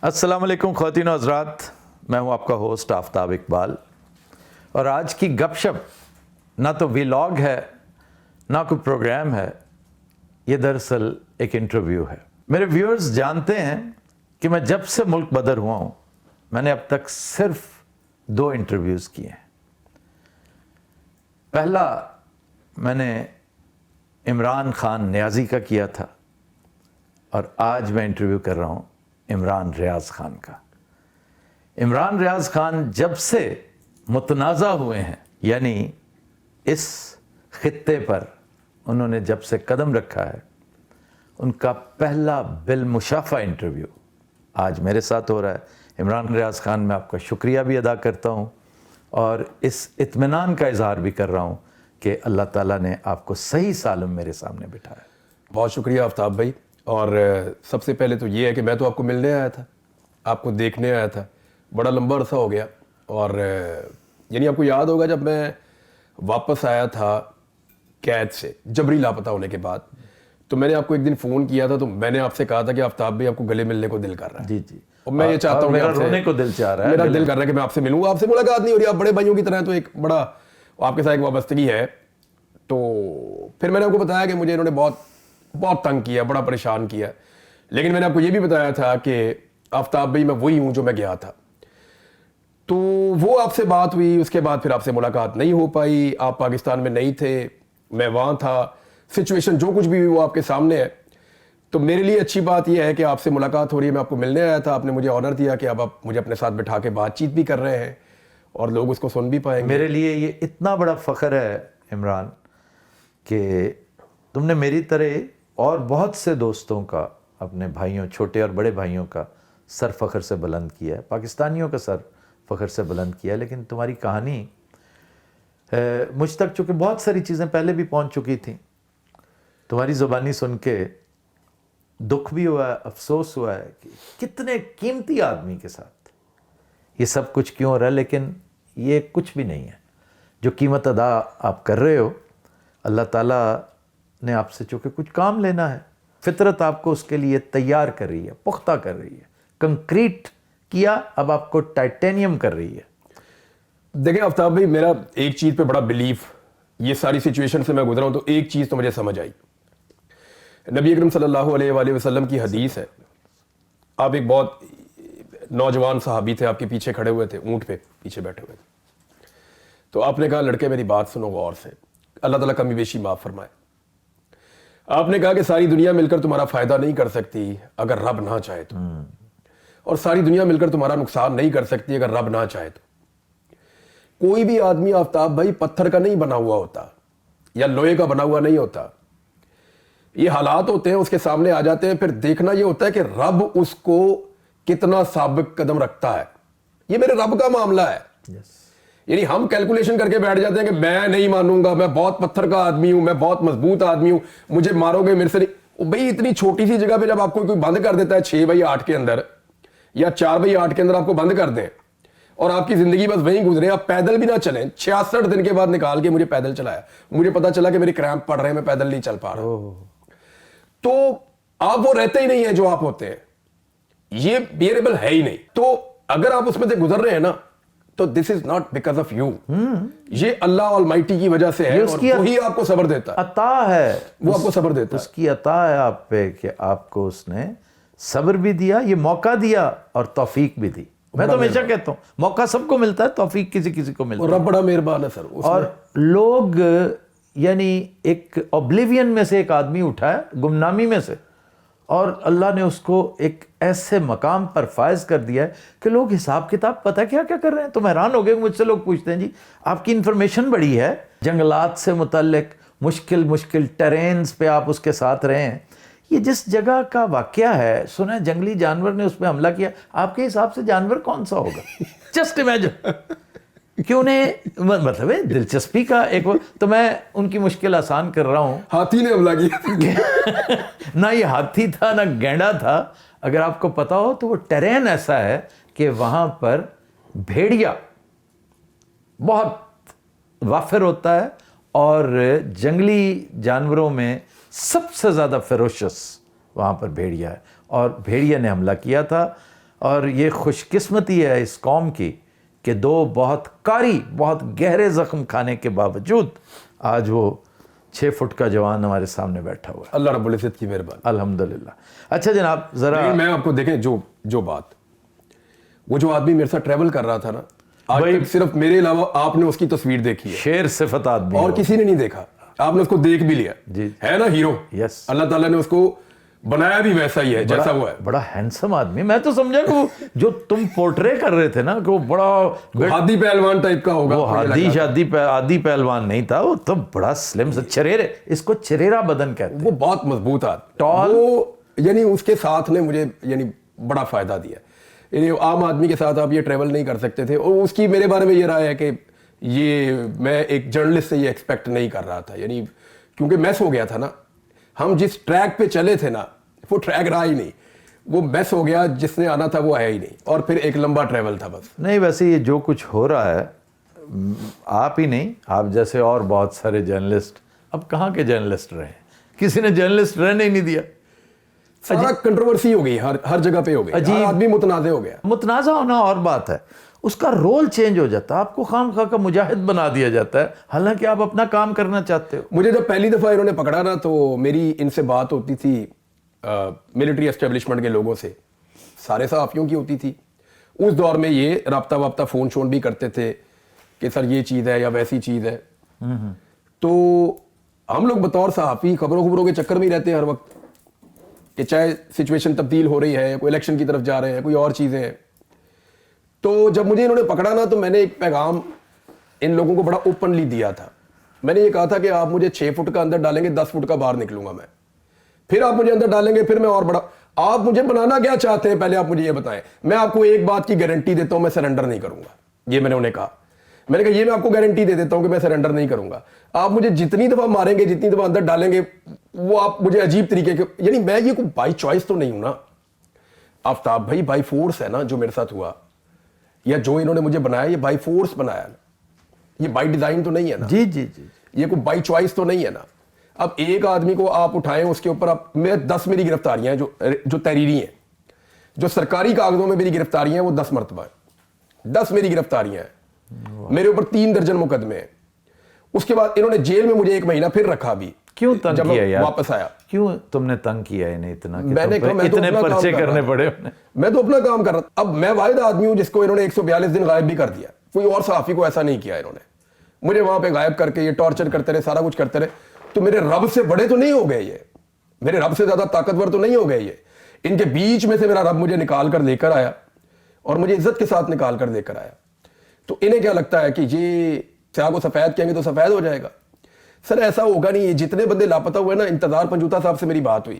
السلام علیکم خواتین و حضرات، میں ہوں آپ کا ہوسٹ آفتاب اقبال، اور آج کی گپ شپ نہ تو ویلاگ ہے نہ کوئی پروگرام ہے، یہ دراصل ایک انٹرویو ہے۔ میرے ویورز جانتے ہیں کہ میں جب سے ملک بدر ہوا ہوں میں نے اب تک صرف 2 انٹرویوز کیے ہیں۔ پہلا میں نے عمران خان نیازی کا کیا تھا، اور آج میں انٹرویو کر رہا ہوں عمران ریاض خان کا۔ عمران ریاض خان جب سے متنازع ہوئے ہیں، یعنی اس خطے پر انہوں نے جب سے قدم رکھا ہے، ان کا پہلا بالمشافہ انٹرویو آج میرے ساتھ ہو رہا ہے۔ عمران ریاض خان، میں آپ کا شکریہ بھی ادا کرتا ہوں اور اس اطمینان کا اظہار بھی کر رہا ہوں کہ اللہ تعالیٰ نے آپ کو صحیح سالم میرے سامنے بٹھایا۔ بہت شکریہ آفتاب بھائی، اور سب سے پہلے تو یہ ہے کہ میں تو آپ کو ملنے آیا تھا، آپ کو دیکھنے آیا تھا، بڑا لمبا عرصہ ہو گیا، اور یعنی آپ کو یاد ہوگا جب میں واپس آیا تھا قید سے جبری لاپتہ ہونے کے بعد، تو میں نے آپ کو ایک دن فون کیا تھا، تو میں نے آپ سے کہا تھا کہ آفتاب بھائی آپ کو گلے ملنے کو دل کر رہا ہے۔ جی جی، اور میں یہ چاہتا ہوں میرا رونے کو دل چاہ رہا ہے، میرا دل کر رہا ہے کہ میں آپ سے ملوں، آپ سے ملاقات نہیں ہو رہی، آپ بڑے بھائیوں کی طرح، تو ایک بڑا آپ کے ساتھ ایک وابستگی ہے۔ تو پھر میں نے آپ کو بتایا کہ مجھے انہوں نے بہت تنگ کیا، بڑا پریشان کیا، لیکن میں نے آپ کو یہ بھی بتایا تھا کہ آفتاب بھائی میں وہی ہوں جو میں گیا تھا۔ تو وہ آپ سے بات ہوئی، اس کے بعد پھر آپ سے ملاقات نہیں ہو پائی، آپ پاکستان میں نہیں تھے، میں وہاں تھا، سچویشن جو کچھ بھی ہوئی وہ آپ کے سامنے ہے۔ تو میرے لیے اچھی بات یہ ہے کہ آپ سے ملاقات ہو رہی ہے، میں آپ کو ملنے آیا تھا، آپ نے مجھے آنر دیا کہ اب آپ مجھے اپنے ساتھ بٹھا کے بات چیت بھی کر رہے ہیں اور لوگ اس کو سن بھی پائیں گے۔ میرے لیے یہ اتنا بڑا فخر ہے عمران کہ تم نے میری طرح اور بہت سے دوستوں کا، اپنے بھائیوں، چھوٹے اور بڑے بھائیوں کا سر فخر سے بلند کیا ہے، پاکستانیوں کا سر فخر سے بلند کیا ہے، لیکن تمہاری کہانی مجھ تک چونکہ بہت ساری چیزیں پہلے بھی پہنچ چکی تھیں، تمہاری زبانی سن کے دکھ بھی ہوا ہے، افسوس ہوا ہے کہ کتنے قیمتی آدمی کے ساتھ یہ سب کچھ کیوں ہو رہا ہے، لیکن یہ کچھ بھی نہیں ہے۔ جو قیمت ادا آپ کر رہے ہو، اللہ تعالیٰ نے آپ سے چونکہ کچھ کام لینا ہے، فطرت آپ کو اس کے لیے تیار کر رہی ہے، پختہ کر رہی ہے، کنکریٹ کیا، اب آپ کو ٹائٹینیم کر رہی ہے۔ دیکھیں آفتاب بھائی، میرا ایک چیز پہ بڑا بلیف، یہ ساری سچویشن سے میں گزرا ہوں، تو ایک چیز تو مجھے سمجھ آئی۔ نبی اکرم صلی اللہ علیہ وآلہ وسلم کی حدیث ہے، آپ ایک بہت نوجوان صحابی تھے، آپ کے پیچھے کھڑے ہوئے تھے، اونٹ پہ پیچھے بیٹھے ہوئے تھے، تو آپ نے کہا لڑکے میری بات سنو غور سے، اللہ تعالیٰ کمی بیشی معاف فرمائے۔ آپ نے کہا کہ ساری دنیا مل کر تمہارا فائدہ نہیں کر سکتی اگر رب نہ چاہے تو، اور ساری دنیا مل کر تمہارا نقصان نہیں کر سکتی اگر رب نہ چاہے تو۔ کوئی بھی آدمی آفتاب بھائی پتھر کا نہیں بنا ہوا ہوتا یا لوہے کا بنا ہوا نہیں ہوتا، یہ حالات ہوتے ہیں، اس کے سامنے آ جاتے ہیں، پھر دیکھنا یہ ہوتا ہے کہ رب اس کو کتنا ثابت قدم رکھتا ہے۔ یہ میرے رب کا معاملہ ہے۔ یعنی ہم کیلکولیشن کر کے بیٹھ جاتے ہیں کہ میں نہیں مانوں گا، میں بہت پتھر کا آدمی ہوں، میں بہت مضبوط آدمی ہوں، مجھے مارو گے میرے سے نہیں۔ بھائی اتنی چھوٹی سی جگہ پہ جب آپ کو کوئی بند کر دیتا ہے 6x8 کے اندر یا 4x8 کے اندر آپ کو بند کر دیں اور آپ کی زندگی بس وہیں گزرے، آپ پیدل بھی نہ چلیں، 66 دن کے بعد نکال کے مجھے پیدل چلایا، مجھے پتا چلا کہ میری کریمپ پڑ رہے ہیں، میں پیدل نہیں چل پا رہا، تو آپ وہ رہتے ہی نہیں ہیں جو آپ ہوتے ہیں، یہ بیئریبل ہے ہی نہیں۔ تو اگر آپ اس میں سے گزر رہے ہیں نا، تو this is not because of you, یہ اللہ آلمائٹی کی وجہ سے ہے، اور وہی آپ کو صبر دیتا ہے، عطا ہے، وہ آپ کو صبر دیتا ہے، اس کی عطا ہے آپ پہ کہ آپ کو اس نے صبر بھی دیا، یہ موقع دیا اور توفیق بھی دی۔ میں تو ہمیشہ کہتا ہوں موقع سب کو ملتا ہے، توفیق کسی کسی کو ملتا ہے، اور رب بڑا مہربان ہے سر۔ اور لوگ یعنی ایک اوبلیوین میں سے ایک آدمی اٹھا ہے، گمنامی میں سے، اور اللہ نے اس کو ایک ایسے مقام پر فائز کر دیا ہے کہ لوگ حساب کتاب پتہ کیا کیا کر رہے ہیں۔ تم حیران ہو گئے، مجھ سے لوگ پوچھتے ہیں جی آپ کی انفارمیشن بڑی ہے، جنگلات سے متعلق مشکل ٹرینز پہ آپ اس کے ساتھ رہے ہیں، یہ جس جگہ کا واقعہ ہے، سنا جنگلی جانور نے اس پہ حملہ کیا، آپ کے حساب سے جانور کون سا ہوگا؟ جسٹ امیجن، کیوں نے مطلب ہے دلچسپی کا ایک، تو میں ان کی مشکل آسان کر رہا ہوں۔ ہاتھی نے حملہ کیا، نہ یہ ہاتھی تھا نہ گینڈا تھا، اگر آپ کو پتا ہو تو وہ ٹرین ایسا ہے کہ وہاں پر بھیڑیا بہت وافر ہوتا ہے، اور جنگلی جانوروں میں سب سے زیادہ فیروشس وہاں پر بھیڑیا ہے، اور بھیڑیا نے حملہ کیا تھا۔ اور یہ خوش قسمتی ہے اس قوم کی کہ دو بہت قاری بہت گہرے زخم کھانے کے باوجود آج وہ 6 فٹ کا جوان ہمارے سامنے بیٹھا ہوا ہے. اللہ رب العزت کی مہربانی. الحمدللہ. اچھا جناب ذرا لیکن میں آپ کو دیکھیں جو بات وہ جو آدمی میرے ساتھ ٹریول کر رہا تھا نا آج تک صرف میرے علاوہ آپ نے اس کی تصویر دیکھی ہے شیر صفت آدمی اور کسی نے نہیں دیکھا. آپ نے اس کو دیکھ بھی لیا جی ہے نا ہیرو. یس اللہ تعالیٰ نے اس کو بنایا بھی ویسا ہی ہے جیسا وہ ہے. بڑا ہینڈسم آدمی. میں تو سمجھا کہ وہ جو تم پورٹرے کر رہے تھے نا کہ وہ بڑا ہادی پہلوان ٹائپ کا ہوگا. وہ عادی پہلوان نہیں تھا. وہ تو بڑا سلم سے چریرے اس کو چریرا بدن کہتے ہیں. وہ بہت مضبوط وہ یعنی اس کے ساتھ نے مجھے یعنی بڑا فائدہ دیا. یعنی عام آدمی کے ساتھ آپ یہ ٹریول نہیں کر سکتے تھے. اور اس کی میرے بارے میں یہ رائے ہے کہ یہ میں ایک جرنلسٹ سے یہ ایکسپیکٹ نہیں کر رہا تھا. یعنی کیونکہ میس ہو گیا تھا نا. ہم جس ٹریک پہ چلے تھے نا وہ ٹریک رہا ہی نہیں. وہ میس ہو گیا. جس نے آنا تھا وہ آیا ہی نہیں. اور پھر ایک لمبا ٹریول تھا بس. نہیں ویسے یہ جو کچھ ہو رہا ہے آپ ہی نہیں آپ جیسے اور بہت سارے جرنلسٹ اب کہاں کے جرنلسٹ رہے ہیں. کسی نے جرنلسٹ رہنے ہی نہیں دیا. سارا کنٹروورسی ہو گئی. ہر جگہ پہ ہو گئی. ہر آدمی متنازع ہو گیا. متنازع ہونا اور بات ہے. اس کا رول چینج ہو جاتا ہے. آپ کو خام خواہ کا مجاہد بنا دیا جاتا ہے حالانکہ آپ اپنا کام کرنا چاہتے ہو. مجھے جب پہلی دفعہ انہوں نے پکڑا نا تو میری ان سے بات ہوتی تھی ملٹری اسٹیبلشمنٹ کے لوگوں سے. سارے صحافیوں کی ہوتی تھی. اس دور میں یہ رابطہ فون شون بھی کرتے تھے کہ سر یہ چیز ہے یا ویسی چیز ہے. تو ہم لوگ بطور صحافی خبروں کے چکر میں ہی رہتے ہیں ہر وقت کہ چاہے سچویشن تبدیل ہو رہی ہے کوئی الیکشن کی طرف جا رہے ہیں کوئی اور چیزیں ہیں. تو جب مجھے انہوں نے پکڑا نا تو میں نے ایک پیغام ان لوگوں کو بڑا اوپنلی دیا تھا. میں نے یہ کہا تھا کہ آپ مجھے 6 فٹ کا اندر ڈالیں گے 10 فٹ کا باہر نکلوں گا میں. پھر آپ مجھے اندر ڈالیں گے پھر میں اور بڑا. آپ مجھے بنانا کیا چاہتے ہیں پہلے آپ مجھے یہ بتائیں. میں آپ کو ایک بات کی گارنٹی دیتا ہوں میں سرنڈر نہیں کروں گا. یہ میں نے انہیں کہا. میں نے کہا یہ میں آپ کو گارنٹی دے دیتا ہوں کہ میں سرنڈر نہیں کروں گا. آپ مجھے جتنی دفعہ ماریں گے جتنی دفعہ اندر ڈالیں گے وہ آپ مجھے عجیب طریقے کے یعنی میں یہ کوئی بائی چوائس تو نہیں ہوں نا. آفتاب بھائی بائی فورس ہے نا جو میرے ساتھ ہوا یا جو انہوں نے مجھے بنایا یہ بائی فورس بنایا نا. یہ بائی ڈیزائن تو نہیں ہے نا. جی جی جی یہ کوئی بائی چوائس تو نہیں ہے نا. اب ایک آدمی کو آپ اٹھائیں اس کے اوپر آپ میں 10 میری گرفتاریاں ہیں جو تحریری ہیں جو سرکاری کاغذوں میں میری گرفتاریاں ہیں وہ 10 مرتبہ ہیں. 10 میری گرفتاریاں ہیں. میرے اوپر 3 درجن مقدمے ہیں. اس کے بعد انہوں نے جیل میں مجھے 1 مہینہ پھر رکھا بھی. کیوں تنگ کیا یار واپس آیا. کیوں تم نے تنگ کیا انہیں اتنا کہ میں نے کہا میں تو اتنے پرچے کرنے پڑے. میں تو اپنا کام کر رہا تھا. اب میں واحد آدمی ہوں جس کو انہوں نے 142 دن غائب بھی کر دیا. کوئی اور صحافی کو ایسا نہیں کیا انہوں نے. مجھے وہاں پہ غائب کر کے یہ ٹارچر کرتے رہے سارا کچھ کرتے رہے. تو میرے رب سے بڑے تو نہیں ہو گئے یہ. میرے رب سے زیادہ طاقتور تو نہیں ہو گئے یہ. ان کے بیچ میں سے میرا رب مجھے نکال کر لے کر آیا اور مجھے عزت کے ساتھ نکال کر لے کر آیا. تو انہیں کیا لگتا ہے کہ یہ سیاہ کو سفید کہیں گے تو سفید ہو جائے گا. سر ایسا ہوگا نہیں. یہ جتنے بندے لاپتہ ہوئے نا انتظار پنجوتا صاحب سے میری بات ہوئی.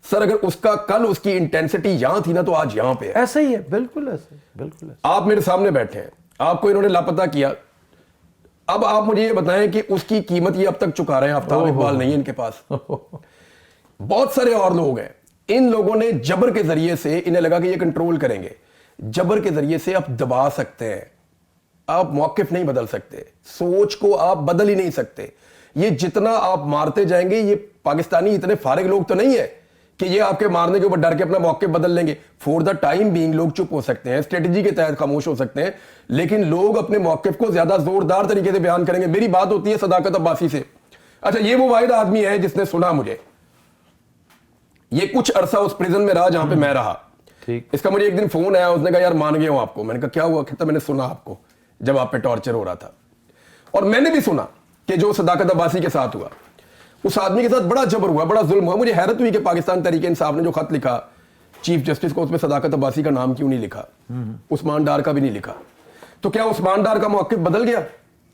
سر اگر اس کا کل اس کی انٹینسٹی یہاں تھی نا تو آج یہاں پہ ہے. ایسا ہی ہے بالکل ایسا بالکل. آپ میرے سامنے بیٹھے ہیں آپ کو انہوں نے لاپتہ کیا. اب آپ مجھے یہ بتائیں کہ اس کی قیمت یہ اب تک چکا رہے ہیں. آفتاب اقبال نہیں ان کے پاس. بہت سارے اور لوگ ہیں. ان لوگوں نے جبر کے ذریعے سے انہیں لگا کہ یہ کنٹرول کریں گے. جبر کے ذریعے سے آپ دبا سکتے ہیں. آپ موقف نہیں بدل سکتے. سوچ کو آپ بدل ہی نہیں سکتے. یہ جتنا آپ مارتے جائیں گے یہ پاکستانی اتنے فارغ لوگ تو نہیں ہے کہ یہ آپ کے مارنے کے اوپر ڈر کے اپنا موقف بدل لیں گے. فور دا ٹائم بینگ لوگ چپ ہو سکتے ہیں اسٹریٹجی کے تحت خاموش ہو سکتے ہیں لیکن لوگ اپنے موقف کو زیادہ زوردار طریقے سے بیان کریں گے. میری بات ہوتی ہے صداقت عباسی سے. اچھا یہ وہ واحد آدمی ہے جس نے سنا مجھے. یہ کچھ عرصہ اس پریزن میں رہا جہاں پہ میں رہا. اس کا مجھے ایک دن فون آیا. اس نے کہا یار مان گیا ہوں آپ کو. میں نے کہا کیا ہوا. کہتا میں نے سنا آپ کو جب آپ پہ ٹارچر ہو رہا تھا اور میں نے بھی سنا کہ جو صداقت عباسی کے ساتھ ہوا اس آدمی کے ساتھ بڑا جبر ہوا بڑا ظلم ہوا. مجھے حیرت ہوئی کہ پاکستان تحریک انصاف نے جو خط لکھا چیف جسٹس کو اس میں صداقت عباسی کا نام کیوں نہیں لکھا. عثمان ڈار کا بھی نہیں لکھا. تو کیا عثمان ڈار کا موقف بدل گیا.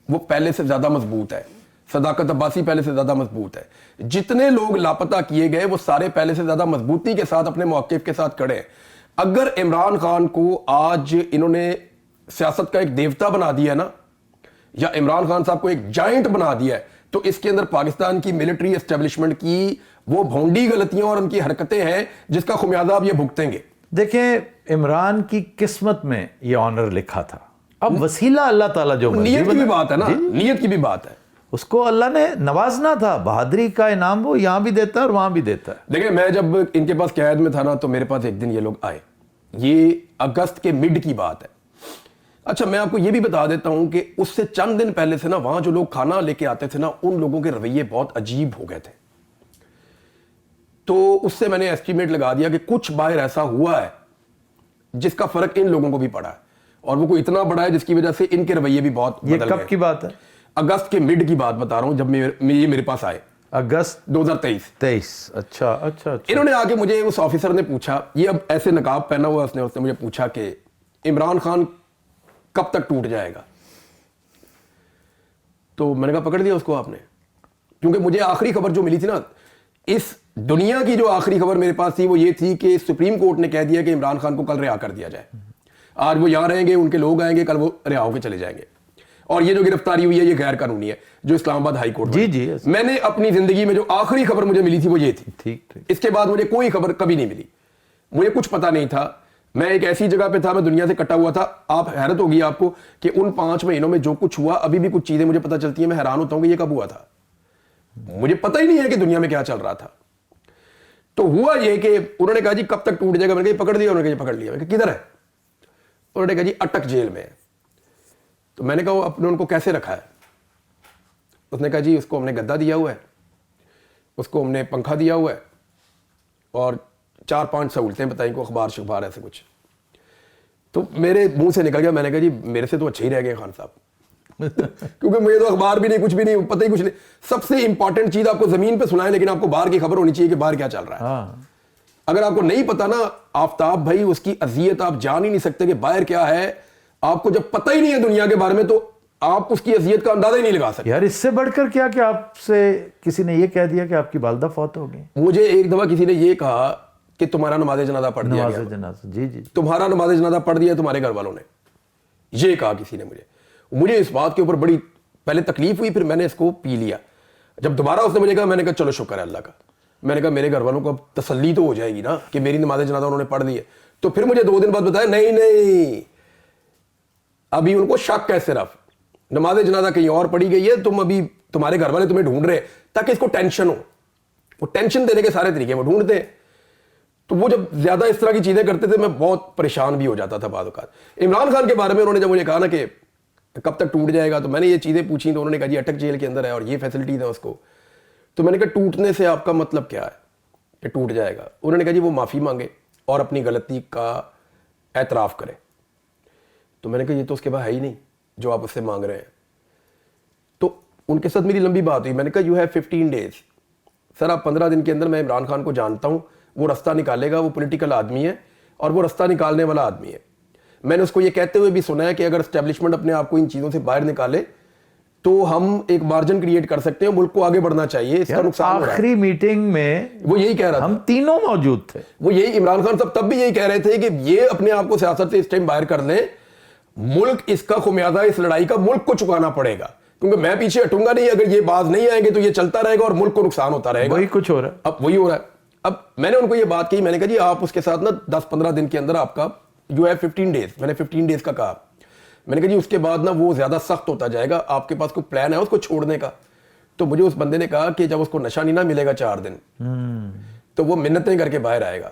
وہ پہلے سے زیادہ مضبوط ہے. صداقت عباسی پہلے سے زیادہ مضبوط ہے. جتنے لوگ لاپتہ کیے گئے وہ سارے پہلے سے زیادہ مضبوطی کے ساتھ اپنے موقف کے ساتھ کھڑے ہیں. اگر عمران خان کو آج انہوں نے سیاست کا ایک دیوتا بنا دیا نا یا عمران خان صاحب کو ایک جائنٹ بنا دیا ہے تو اس کے اندر پاکستان کی ملٹری اسٹیبلشمنٹ کی وہ بھونڈی غلطیاں اور ان کی حرکتیں ہیں جس کا خمیازہ آپ یہ بھگتیں گے. دیکھیں عمران کی قسمت میں یہ آنر لکھا تھا. اب وسیلہ اللہ تعالیٰ جو نیت کی بھی بات ہے نا. نیت کی بھی بات ہے. اس کو اللہ نے نوازنا تھا. بہادری کا انعام وہ یہاں بھی دیتا ہے اور وہاں بھی دیتا ہے. دیکھیں میں جب ان کے پاس قید میں تھا نا تو میرے پاس ایک دن یہ لوگ آئے یہ اگست کے مڈ کی بات ہے. اچھا میں آپ کو یہ بھی بتا دیتا ہوں کہ اس سے چند دن پہلے سے نا وہاں جو لوگ کھانا لے کے آتے تھے نا ان لوگوں کے رویے بہت عجیب ہو گئے تھے. تو اس سے میں نے ایسٹیمیٹ لگا دیا کہ کچھ باہر ایسا ہوا ہے جس کا فرق ان لوگوں کو بھی پڑا ہے, اور وہ کوئی اتنا بڑا ہے جس کی وجہ سے ان کے رویے بھی بہت بدل گئے. یہ کب کی بات ہے؟ اگست کے مڈ کی بات بتا رہا ہوں, جب یہ میرے پاس آئے اگست 2023. اچھا. انہوں نے آ کے مجھے اس آفیسر نے پوچھا, یہ اب ایسے نقاب پہنا ہوا اس نے مجھے پوچھا کہ عمران خان کب تک ٹوٹ جائے گا. تو میں نے کہا پکڑ لیا اس کو آپ نے, کیونکہ مجھے آخری خبر جو ملی تھی نا, اس دنیا کی جو آخری خبر میرے پاس تھی وہ یہ تھی کہ سپریم کورٹ نے کہہ دیا کہ عمران خان کو کل رہا کر دیا جائے. آج وہ یہاں رہیں گے, ان کے لوگ آئیں گے, کل وہ رہا ہو کے چلے جائیں گے. اور یہ جو گرفتاری ہوئی ہے یہ غیر قانونی ہے جو اسلام آباد ہائی کورٹ. جی میں نے اپنی زندگی میں جو آخری خبر مجھے ملی تھی وہ یہ تھی. ٹھیک. اس کے بعد مجھے کوئی خبر کبھی نہیں ملی, مجھے کچھ پتا نہیں تھا. میں ایک ایسی جگہ پہ تھا, میں دنیا سے کٹا ہوا تھا. آپ حیرت ہوگی آپ کو کہ ان 5 مہینوں میں جو کچھ ہوا, ابھی بھی کچھ چیزیں مجھے پتا چلتی ہیں, میں حیران ہوتا ہوں کہ یہ کب ہوا تھا. مجھے پتہ ہی نہیں ہے کہ دنیا میں کیا چل رہا تھا. تو ہوا یہ کہ انہوں نے کہا جی کب تک ٹوٹ جائے گا. میں نے کہا پکڑ دیا. انہوں نے کہا پکڑ لیا. میں نے کہا کدھر ہے؟ انہوں نے کہا جی اٹک جیل میں. تو میں نے کہا اپنے ان کو کیسے رکھا ہے؟ اس نے کہا جی اس کو ہم نے گدا دیا ہوا ہے, اس کو ہم نے پنکھا دیا ہوا ہے, اور 4-5 سہولتیں بتائیں کو, اخبار شخبار ایسے کچھ. تو میرے منہ سے نکل گیا, میں نے کہا جی میرے سے تو اچھے ہی رہ گئے خان صاحب, کیونکہ مجھے تو اخبار بھی نہیں, کچھ بھی نہیں, پتہ ہی کچھ نہیں. سب سے امپورٹنٹ چیز آپ کو زمین پہ سنائیں, لیکن آپ کو باہر کی خبر ہونی چاہیے کہ باہر کیا چل رہا ہے. اگر آپ کو نہیں پتا نا آفتاب بھائی, اس کی اذیت آپ جان ہی نہیں سکتے کہ باہر کیا ہے. آپ کو جب پتہ ہی نہیں ہے دنیا کے بارے میں تو آپ اس کی اذیت کا اندازہ ہی نہیں لگا سکتے. یار اس سے بڑھ کر کیا کہ آپ سے کسی نے یہ کہہ دیا کہ آپ کی والدہ فوت ہو گئی. مجھے ایک دفعہ کسی نے یہ کہا کہ تمہارا نماز جنازہ پڑھ دیا گیا. نماز جنازہ, جی. تمہارا نماز جنازہ پڑھ دیا تمہارے گھر والوں نے, یہ کہا کسی نے مجھے اس بات کے اوپر بڑی پہلے تکلیف ہوئی, پھر میں نے اس کو پی لیا. جب دوبارہ اس نے مجھے کہا, میں نے کہا چلو شکر ہے اللہ کا. میں نے کہا میرے گھر والوں کو اب تسلی تو ہو جائے گی نا کہ میری نماز جنازہ انہوں نے پڑھ دی ہے. تو پھر مجھے 2 دن بعد بتایا نہیں ابھی ان کو شک ہے, صرف نماز جنازہ کہیں اور پڑھی گئی ہے, تم ابھی تمہارے گھر والے تمہیں ڈھونڈ رہے ہیں, تاکہ اس کو ٹینشن ہو. وہ ٹینشن دینے کے سارے طریقے وہ ڈھونڈتے ہیں. تو وہ جب زیادہ اس طرح کی چیزیں کرتے تھے میں بہت پریشان بھی ہو جاتا تھا بعض اوقات. عمران خان کے بارے میں انہوں نے جب مجھے کہا نا کہ کب تک ٹوٹ جائے گا, تو میں نے یہ چیزیں پوچھی, تو انہوں نے کہا جی اٹک جیل کے اندر ہے اور یہ فیسلٹیز ہیں اس کو. تو میں نے کہا ٹوٹنے سے آپ کا مطلب کیا ہے کہ ٹوٹ جائے گا؟ انہوں نے کہا جی وہ معافی مانگے اور اپنی غلطی کا اعتراف کرے. تو میں نے کہا یہ تو اس کے بعد ہے ہی نہیں جو آپ اس سے مانگ رہے ہیں. تو ان کے ساتھ میری لمبی بات ہوئی. میں نے کہا یو ہیو 15 days. سر آپ 15 دن کے اندر, میں عمران خان کو جانتا ہوں, وہ رستہ نکالے گا, وہ پولیٹیکل آدمی ہے اور وہ رستہ نکالنے والا آدمی ہے. میں نے اس کو یہ کہتے ہوئے بھی سنا ہے کہ اگر اسٹیبلشمنٹ اپنے آپ کو ان چیزوں سے باہر نکالے تو ہم ایک مارجن کریٹ کر سکتے ہیں, ملک کو آگے بڑھنا چاہیے. اس کا نقصان ہو رہا ہے. آخری میٹنگ میں وہ یہی کہہ رہا تھا, ہم تینوں موجود تھے. وہ یہی عمران خان صاحب تب بھی یہی کہہ رہے تھے کہ یہ اپنے آپ کو سیاست سے اس ٹائم باہر کر لیں, ملک اس کا خمیازہ اس لڑائی کا ملک کو چکانا پڑے گا, کیونکہ میں پیچھے ہٹوں گا نہیں. اگر یہ باز نہیں آئیں گے تو یہ چلتا رہے گا اور ملک کو نقصان ہوتا رہے گا. وہی کچھ ہو رہا ہے, اب وہی ہو رہا ہے. اب میں نے ان کو یہ بات کہی, میں نے کہا جی آپ اس کے ساتھ نا 10-15 دن کے اندر آپ کا یو ہیو 15 days. میں نے 15 days کا کہا. میں نے کہا جی اس کے بعد نا وہ زیادہ سخت ہوتا جائے گا, آپ کے پاس کوئی پلان ہے اس کو چھوڑنے کا؟ تو مجھے اس بندے نے کہا کہ جب اس کو نشہ نہیں نہ ملے گا 4 دن تو وہ منتیں کر کے باہر آئے گا.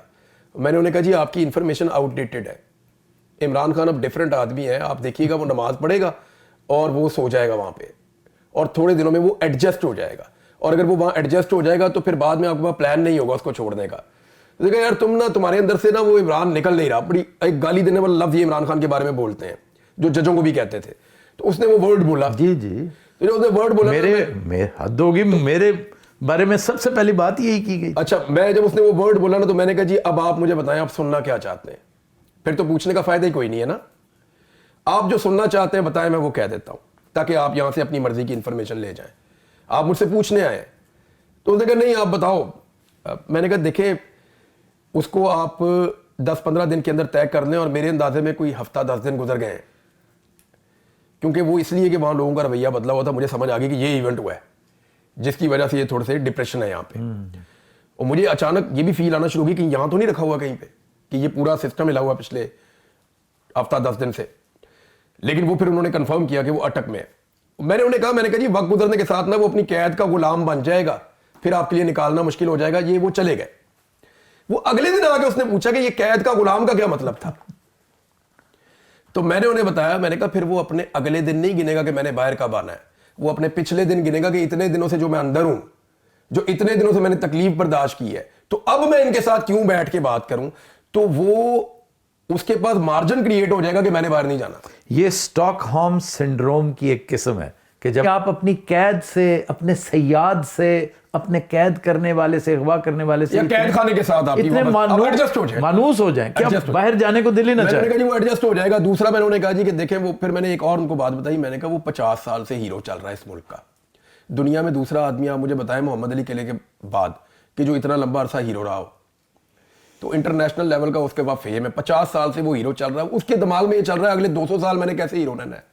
میں نے انہیں کہا جی آپ کی انفارمیشن آؤٹ ڈیٹڈ ہے. عمران خان اب ڈیفرنٹ آدمی ہے, آپ دیکھیے گا وہ نماز پڑھے گا اور وہ سو جائے گا وہاں پہ, اور تھوڑے دنوں میں وہ ایڈجسٹ ہو جائے گا. اور اگر وہ وہاں ایڈجسٹ ہو جائے گا تو پھر بعد میں آپ کے پاس پلان نہیں ہوگا اس کو چھوڑنے کا. دیکھا یار تم نا, تمہارے اندر سے نا وہ عمران نکل نہیں رہا. بڑی ایک گالی دینے والا لفظ یہ عمران خان کے بارے میں بولتے ہیں جو ججوں کو بھی کہتے تھے. تو اس نے وہ ورڈ بولا, جی تو جو اس نے ورڈ بولا, میرے حد ہوگی, میرے بارے میں سب سے پہلی بات یہی کی گئی. اچھا میں جب اس نے وہ ورڈ بولا نا تو میں نے کہا جی اب آپ مجھے بتائیں آپ سننا کیا چاہتے ہیں. پھر تو پوچھنے کا فائدہ ہی کوئی نہیں ہے نا. آپ جو سننا چاہتے ہیں بتائیں, میں وہ کہہ دیتا ہوں تاکہ آپ یہاں سے اپنی مرضی کی انفارمیشن لے جائیں. آپ مجھ سے پوچھنے آئے. تو اس نے کہا نہیں آپ بتاؤ. میں نے کہا دیکھیں اس کو آپ 10-15 دن کے اندر طے کر لیں, اور میرے اندازے میں کوئی ہفتہ 10 دن گزر گئے ہیں, کیونکہ وہ اس لیے کہ وہاں لوگوں کا رویہ بدلا ہوا تھا. مجھے سمجھ آ گئی کہ یہ ایونٹ ہوا ہے جس کی وجہ سے یہ تھوڑے سے ڈپریشن ہے یہاں پہ. اور مجھے اچانک یہ بھی فیل آنا شروع ہوگی کہ یہاں تو نہیں رکھا ہوا کہیں پہ کہ یہ پورا سسٹم ہلا ہوا پچھلے ہفتہ 10 دن سے. لیکن وہ پھر انہوں نے کنفرم کیا کہ وہ اٹک میں ہے. میں نے انہیں کہا, میں نے کہا جی وقت گزرنے کے ساتھ نا وہ اپنی قید کا غلام بن جائے گا, پھر آپ کے لیے نکالنا مشکل ہو جائے گا. یہ وہ چلے گئے, وہ اگلے دن آ کے اس نے پوچھا کہ یہ قید کا غلام کا کیا مطلب تھا. تو میں نے انہیں بتایا, میں نے کہا پھر وہ اپنے اگلے دن نہیں گنے گا کہ میں نے باہر کب آنا ہے, وہ اپنے پچھلے دن گنے گا کہ اتنے دنوں سے جو میں اندر ہوں, جو اتنے دنوں سے میں نے تکلیف برداشت کی ہے, تو اب میں ان کے ساتھ کیوں بیٹھ کے بات کروں. تو وہ اس کے پاس مارجن کریٹ ہو جائے گا کہ میں نے باہر نہیں جانا. یہ اسٹاک ہوم سنڈروم کی ایک قسم ہے کہ جب آپ اپنی قید سے, اپنے صیاد سے, اپنے قید کرنے والے سے, اغوا کرنے والے سے, یا قید خانے کے ساتھ آپ اتنے مانوس ہو جائیں کہ باہر جانے کو دل ہی نہ چاہے. میں نے کہا جی وہ ایڈجسٹ ہو جائے گا. دوسرا میں نے کہا جی کہ دیکھیں وہ, پھر میں نے ایک اور ان کو بات بتائی, میں نے کہا وہ 50 سال سے ہیرو چل رہا ہے اس ملک کا. دنیا میں دوسرا آدمی آپ مجھے بتائیں محمد علی قلعے کے بعد کہ جو اتنا لمبا عرصہ ہیرو رہا ہو, تو انٹرنیشنل لیول کا اس کے بعد فیم ہے. 50 سال سے وہ ہیرو چل رہا ہے, اس کے دماغ میں یہ چل رہا ہے اگلے 200 سال میں نے کیسے ہیرو رہنا ہے.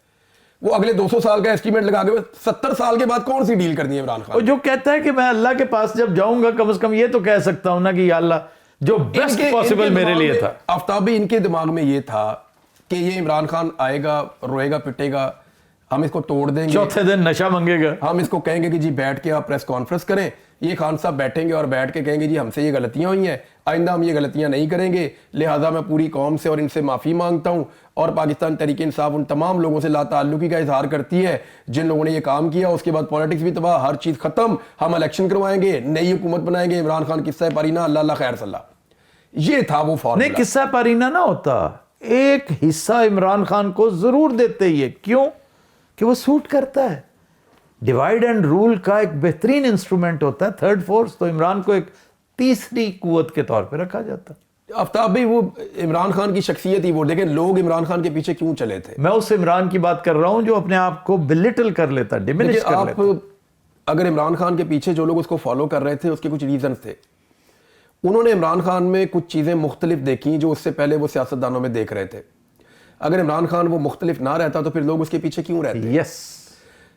وہ اگلے 200 سال کا ایسٹیمیٹ لگا کے 70 سال کے بعد کون سی ڈیل کرنی ہے عمران خان. اور جو کہتا ہے کہ میں اللہ کے پاس جب جاؤں گا کم از کم یہ تو کہہ سکتا ہوں نا کہ یا اللہ جو بیسٹ پاسبل میرے لیے تھا. آفتاب بھائی ان کے دماغ میں یہ تھا کہ یہ عمران خان آئے گا, روئے گا, پٹے گا, ہم اس کو توڑ دیں گے, چوتھے دن نشہ مانگے گا, ہم اس کو کہیں گے کہ جی بیٹھ کے آپ پریس کانفرنس کریں. یہ خان صاحب بیٹھیں گے اور بیٹھ کے کہیں گے جی ہم سے یہ غلطیاں ہوئی ہیں, آئندہ ہم یہ غلطیاں نہیں کریں گے, لہٰذا میں پوری قوم سے اور ان سے معافی مانگتا ہوں. اور پاکستان تحریک انصاف ان تمام لوگوں سے لا تعلقی کا اظہار کرتی ہے جن لوگوں نے یہ کام کیا. اس کے بعد پالیٹکس بھی تباہ, ہر چیز ختم, ہم الیکشن کروائیں گے, نئی حکومت بنائیں گے, عمران خان قصہ پارینہ, اللہ اللہ خیر صلی. یہ تھا وہ فارمولا. نہیں قصہ پارینہ نہ ہوتا, ایک حصہ عمران خان کو ضرور دیتے ہی. کیوں کہ وہ سوٹ کرتا ہے. ڈیوائیڈ اینڈ رول کا ایک بہترین انسٹرومنٹ ہوتا ہے تھرڈ فورس, تو عمران کو ایک تیسری قوت کے طور پہ رکھا جاتا. آفتاب بھائی وہ عمران خان کی شخصیت ہی وہ, دیکھیں لوگ عمران خان کے پیچھے کیوں چلے تھے. میں اس عمران کی بات کر رہا ہوں جو اپنے آپ کو بلٹل کر لیتا, ڈیمینش کر لیتا. اگر عمران خان کے پیچھے جو لوگ اس کو فالو کر رہے تھے اس کے کچھ ریزنز تھے. انہوں نے عمران خان میں کچھ چیزیں مختلف دیکھی جو اس سے پہلے وہ سیاستدانوں میں دیکھ رہے تھے. اگر عمران خان وہ مختلف نہ رہتا تو پھر لوگ اس کے پیچھے کیوں رہتے. یس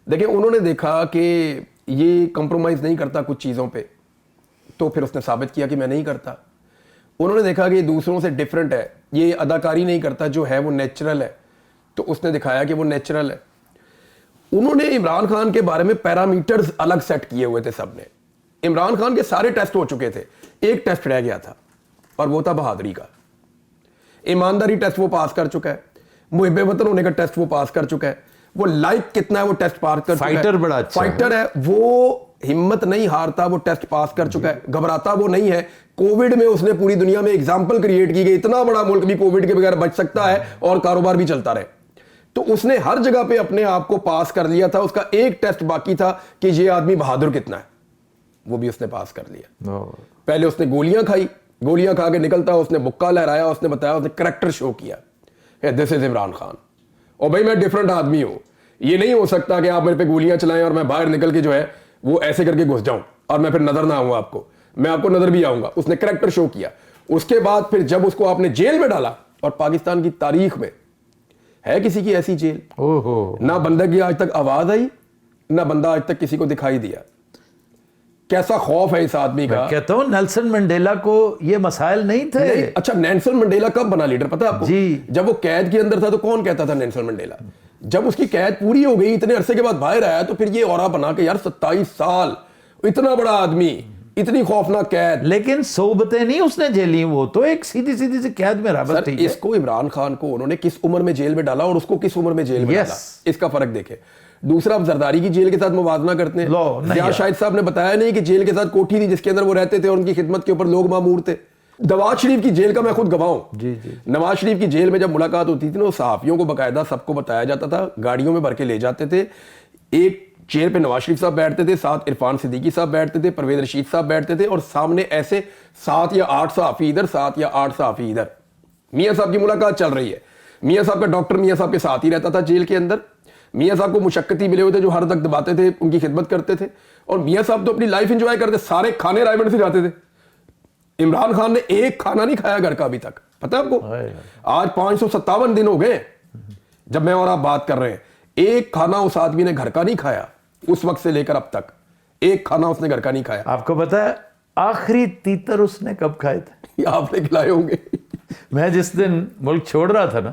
دیکھیں انہوں نے دیکھا کہ یہ کمپرومائز نہیں کرتا کچھ چیزوں پہ, تو پھر اس نے ثابت کیا کہ میں نہیں کرتا. انہوں نے دیکھا کہ یہ دوسروں سے ڈیفرنٹ ہے, یہ اداکاری نہیں کرتا, جو ہے وہ نیچرل ہے, تو اس نے دکھایا کہ وہ نیچرل ہے. انہوں نے عمران خان کے بارے میں پیرامیٹرز الگ سیٹ کیے ہوئے تھے سب نے. عمران خان کے سارے ٹیسٹ ہو چکے تھے, ایک ٹیسٹ رہ گیا تھا اور وہ تھا بہادری کا. ایمانداری ٹیسٹ وہ پاس کر چکا ہے, محب وطن ہونے کا ٹیسٹ وہ پاس کر چکا ہے, وہ لائک کتنا ہے وہ ٹیسٹ پاس کر چکا ہے, فائٹر بڑا اچھا فائٹر ہے, وہ ہمت نہیں ہارتا, وہ ٹیسٹ پاس کر چکا ہے, گھبراتا وہ نہیں ہے. کووڈ میں اس نے پوری دنیا میں ایگزامپل کریٹ کی گئی, اتنا بڑا ملک بھی کووڈ کے بغیر بچ سکتا ہے اور کاروبار بھی چلتا رہے. تو اس نے ہر جگہ پہ اپنے آپ کو پاس کر لیا تھا. اس کا ایک ٹیسٹ باقی تھا کہ یہ آدمی بہادر کتنا ہے, وہ بھی اس نے پاس کر لیا. پہلے اس نے گولیاں کھائی, گولیاں کھا کے نکلتا اس نے بکا لہرایا, اس نے بتایا, اس نے کریکٹر شو کیا, دس از عمران خان, اور بھائی میں ڈفرنٹ آدمی ہوں. یہ نہیں ہو سکتا کہ آپ میرے پہ گولیاں چلائیں اور میں باہر نکل کے جو ہے وہ ایسے کر کے گھس جاؤں اور میں پھر نظر نہ آؤں آپ کو, میں آپ کو نظر بھی آؤں گا. اس نے کریکٹر شو کیا. اس کے بعد پھر جب اس کو آپ نے جیل میں ڈالا, اور پاکستان کی تاریخ میں ہے کسی کی ایسی جیل, نہ بندہ کی آج تک آواز آئی, نہ بندہ آج تک کسی کو دکھائی دیا. کیسا خوف ہے اس آدمی کا. کہتا ہوں نیلسن منڈیلا کو یہ مسائل نہیں تھے. اچھا نیلسن منڈیلا کب بنا لیڈر پتہ ہے آپ کو؟ جب وہ قید کے اندر تھا تو کون کہتا تھا نیلسن منڈیلا. جب اس کی قید پوری ہو گئی, اتنے عرصے کے بعد باہر آیا, تو پھر یہ اورا بنا کہ یار 27 سال اتنا بڑا آدمی, اتنی خوفناک قید. لیکن صحبتیں نہیں اس نے جیلی, وہ تو ایک سیدھی سی قید میں رہا. سر اس کو عمران خان کو انہوں نے کس عمر میں جیل میں ڈالا اور اس کو کس عمر میں جیل میں ڈالا, اس کا فرق دیکھیں. دوسرا آپ زرداری کی جیل کے ساتھ موازنہ کرتے ہیں. یا شاہد صاحب نے بتایا نہیں کہ جیل کے ساتھ کوٹھی تھی جس کے اندر وہ رہتے تھے اور ان کی خدمت کے اوپر لوگ مامور تھے. نواز شریف کی جیل کا میں خود گواہ ہوں. نواز شریف کی جیل میں جب ملاقات ہوتی تھی نا, صحافیوں کو باقاعدہ سب کو بتایا جاتا تھا, گاڑیوں میں بھر کے لے جاتے تھے. ایک چیئر پہ نواز شریف صاحب بیٹھتے تھے, ساتھ عرفان صدیقی صاحب بیٹھتے تھے, پرویز رشید صاحب بیٹھتے تھے, اور سامنے ایسے 7 یا 8 صحافی ادھر, 7 یا 8 صحافی ادھر. میاں صاحب کی ملاقات چل رہی ہے. میاں صاحب کا ڈاکٹر میاں صاحب کے ساتھ ہی رہتا تھا جیل کے اندر. میاں صاحب کو مشقتی ملے ہوئے تھے جو ہر تک دباتے تھے, ان کی خدمت کرتے تھے, اور میاں صاحب تو اپنی لائف انجوائے کرتے, سارے کھانے رائے منڈ سے جاتے تھے. عمران خان نے ایک کھانا نہیں کھایا گھر کا ابھی تک, پتہ ہے آپ کو. آج 557 دن ہو گئے جب میں اور آپ بات کر رہے ہیں, ایک کھانا اس آدمی نے گھر کا نہیں کھایا. اس وقت سے لے کر اب تک ایک کھانا اس نے گھر کا نہیں کھایا. آپ کو پتا ہے آخری تیتر اس نے کب کھائے تھے؟ آپ نے کھلائے ہوں گے. میں جس دن ملک چھوڑ رہا تھا نا,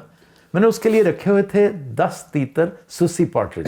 میں نے اس کے لیے رکھے ہوئے تھے 10 تیتر سوسی پاٹریج.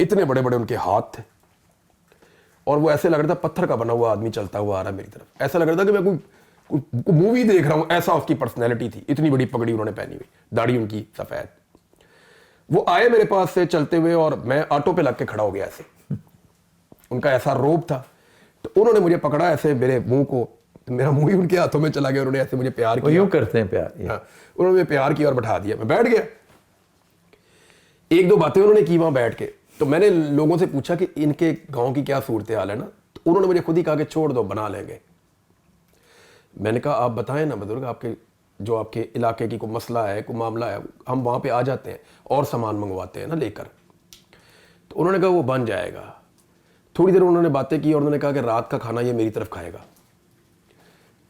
اتنے بڑے بڑے ان کے ہاتھ تھے اور وہ ایسے لگ رہا تھا پتھر کا بنا ہوا آدمی چلتا ہوا آ رہا ہے میری طرف, ایسا لگ رہا تھا کہ میں کوئی مووی دیکھ رہا ہوں, ایسا اس کی پرسنالٹی تھی. اتنی بڑی پگڑی انہوں نے پہنی ہوئی, داڑھی ان کی سفید. وہ آئے میرے پاس سے چلتے ہوئے اور میں آٹو پہ لگ کے کھڑا ہو گیا ایسے, ان کا ایسا روب تھا. تو انہوں نے مجھے پکڑا ایسے میرے منہ کو, میرا منہ ہی ان کے ہاتھوں میں چلا گیا, انہوں نے ایسے مجھے پیار کیا. یوں کرتے ہیں پیار. ہاں, انہوں نے مجھے پیار کیا اور بٹھا دیا, میں بیٹھ گیا. ایک دو باتیں انہوں نے کی وہاں بیٹھ کے. تو میں نے لوگوں سے پوچھا کہ ان کے گاؤں کی کیا صورتحال ہے نا, تو انہوں نے مجھے خود ہی کہا کہ چھوڑ دو, بنا لیں گے. میں نے کہا آپ بتائیں نا بزرگ, آپ کے جو آپ کے علاقے کی کوئی مسئلہ ہے, کوئی معاملہ ہے, ہم وہاں پہ آ جاتے ہیں اور سامان منگواتے ہیں نا لے کر. تو انہوں نے کہا وہ بن جائے گا. تھوڑی دیر انہوں نے باتیں کی اور انہوں نے کہا کہ رات کا کھانا یہ میری طرف کھائے گا.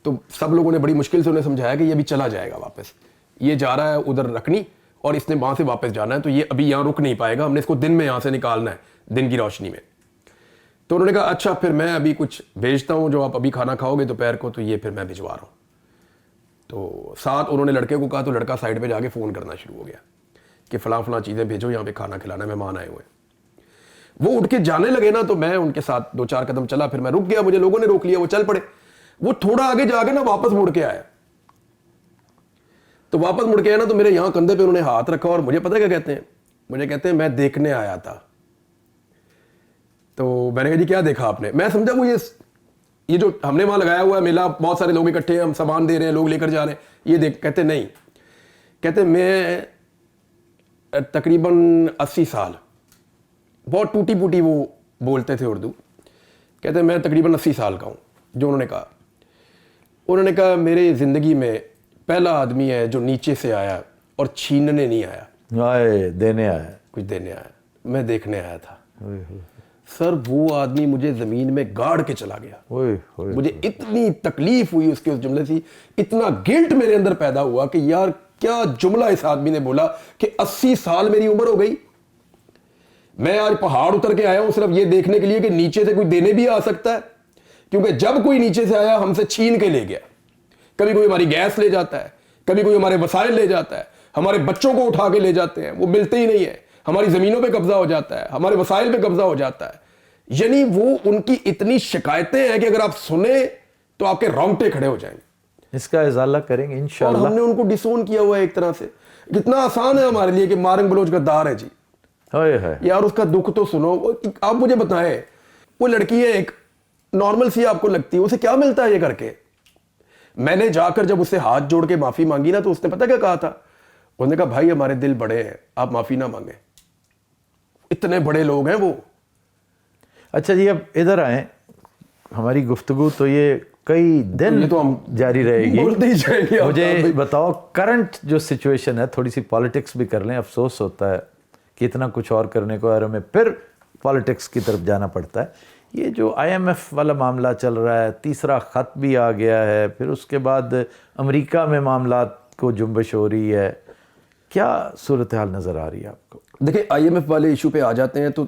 تو سب لوگوں نے بڑی مشکل سے انہیں سمجھایا کہ یہ ابھی چلا جائے گا واپس, یہ جا رہا ہے ادھر رکھنی اور اس نے وہاں سے واپس جانا ہے, تو یہ ابھی یہاں رک نہیں پائے گا, ہم نے اس کو دن میں یہاں سے نکالنا ہے, دن کی روشنی میں. تو انہوں نے کہا اچھا پھر میں ابھی کچھ بھیجتا ہوں, جو آپ ابھی کھانا کھاؤ گے دوپہر کو, تو یہ پھر میں بھجوا رہا ہوں. تو ساتھ انہوں نے لڑکے کو کہا, تو لڑکا سائڈ پہ جا کے فون کرنا شروع ہو گیا کہ فلاں فلاں چیزیں بھیجو, یہاں پہ کھانا کھلانا, مہمان آئے ہوئے ہیں. وہ اٹھ کے جانے لگے نا, تو میں ان کے ساتھ 2-4 قدم چلا, پھر میں رک گیا, مجھے لوگوں نے روک لیا, وہ چل پڑے. وہ تھوڑا آگے جا کے نا واپس مڑ کے آیا. تو واپس مڑ کے آیا نا, تو میرے یہاں کندھے پہ انہوں نے ہاتھ رکھا اور مجھے پتہ کیا کہتے ہیں, مجھے کہتے ہیں میں دیکھنے آیا تھا. تو میں نے کہا جی کیا دیکھا آپ نے؟ میں سمجھا وہ یہ جو ہم نے وہاں لگایا ہوا ہے میلہ, بہت سارے لوگ اکٹھے ہیں, ہم سامان دے رہے ہیں, لوگ لے کر جا رہے ہیں, یہ دیکھ. کہتے نہیں, کہتے میں تقریباً 80 سال, بہت ٹوٹی پوٹی وہ بولتے تھے اردو, کہتے میں تقریباً 80 سال کا ہوں. جو انہوں نے کہا, انہوں نے کہا میرے زندگی میں پہلا آدمی ہے جو نیچے سے آیا اور چھیننے نہیں آیا, دینے آیا, کچھ دینے آیا, میں دیکھنے آیا تھا. سر وہ آدمی مجھے زمین میں گاڑ کے چلا گیا. مجھے اتنی تکلیف ہوئی اس کے اس جملے سے, اتنا گلٹ میرے اندر پیدا ہوا کہ یار کیا جملہ اس آدمی نے بولا کہ 80 سال میری عمر ہو گئی, میں آج پہاڑ اتر کے آیا ہوں صرف یہ دیکھنے کے لیے کہ نیچے سے کوئی دینے بھی آ سکتا ہے. کیونکہ جب کوئی نیچے سے آیا ہم سے چھین کے لے گیا. کبھی کوئی ہماری گیس لے جاتا ہے, کبھی کوئی ہمارے وسائل لے جاتا ہے, ہمارے بچوں کو اٹھا کے لے جاتے ہیں, وہ ملتے ہی نہیں ہے, ہماری زمینوں پہ قبضہ ہو جاتا ہے, ہمارے وسائل پہ قبضہ ہو جاتا ہے. یعنی وہ ان کی اتنی شکایتیں ہیں کہ اگر آپ سنیں تو آپ کے رونگٹے کھڑے ہو جائیں گے. اس کا ازالہ کریں گے انشاءاللہ. اور ہم نے ان کو ڈسون کیا ہوا ہے ایک طرح سے. کتنا آسان ہے ہمارے لیے کہ مارنگ بلوچ غدار ہے جی, یار اس کا دکھ تو سنو. آپ مجھے بتائیں, وہ لڑکی ہے ایک نارمل سی آپ کو لگتی ہے, اسے کیا ملتا ہے یہ کر کے؟ میں نے جا کر جب اسے ہاتھ جوڑ کے معافی مانگی نا, تو اس نے پتہ کیا کہا تھا, انہوں نے کہا بھائی ہمارے دل بڑے ہیں, آپ معافی نہ مانگیں, اتنے بڑے لوگ ہیں وہ. اچھا جی اب ادھر آئیں, ہماری گفتگو تو یہ کئی دن یہ تو ہم جاری رہے گی, بولتے ہی جائیں گے. مجھے بتاؤ کرنٹ جو سچویشن ہے, تھوڑی سی پالیٹکس بھی کر لیں. افسوس ہوتا ہے کہ اتنا کچھ اور کرنے کو اور ہمیں پھر پالیٹکس کی طرف جانا پڑتا ہے. یہ جو IMF والا معاملہ چل رہا ہے, تیسرا خط بھی آ گیا ہے, پھر اس کے بعد امریکہ میں معاملات کو جنبش ہو رہی ہے, کیا صورتحال نظر آ رہی ہے آپ کو؟ دیکھیں IMF والے ایشو پہ آ جاتے ہیں تو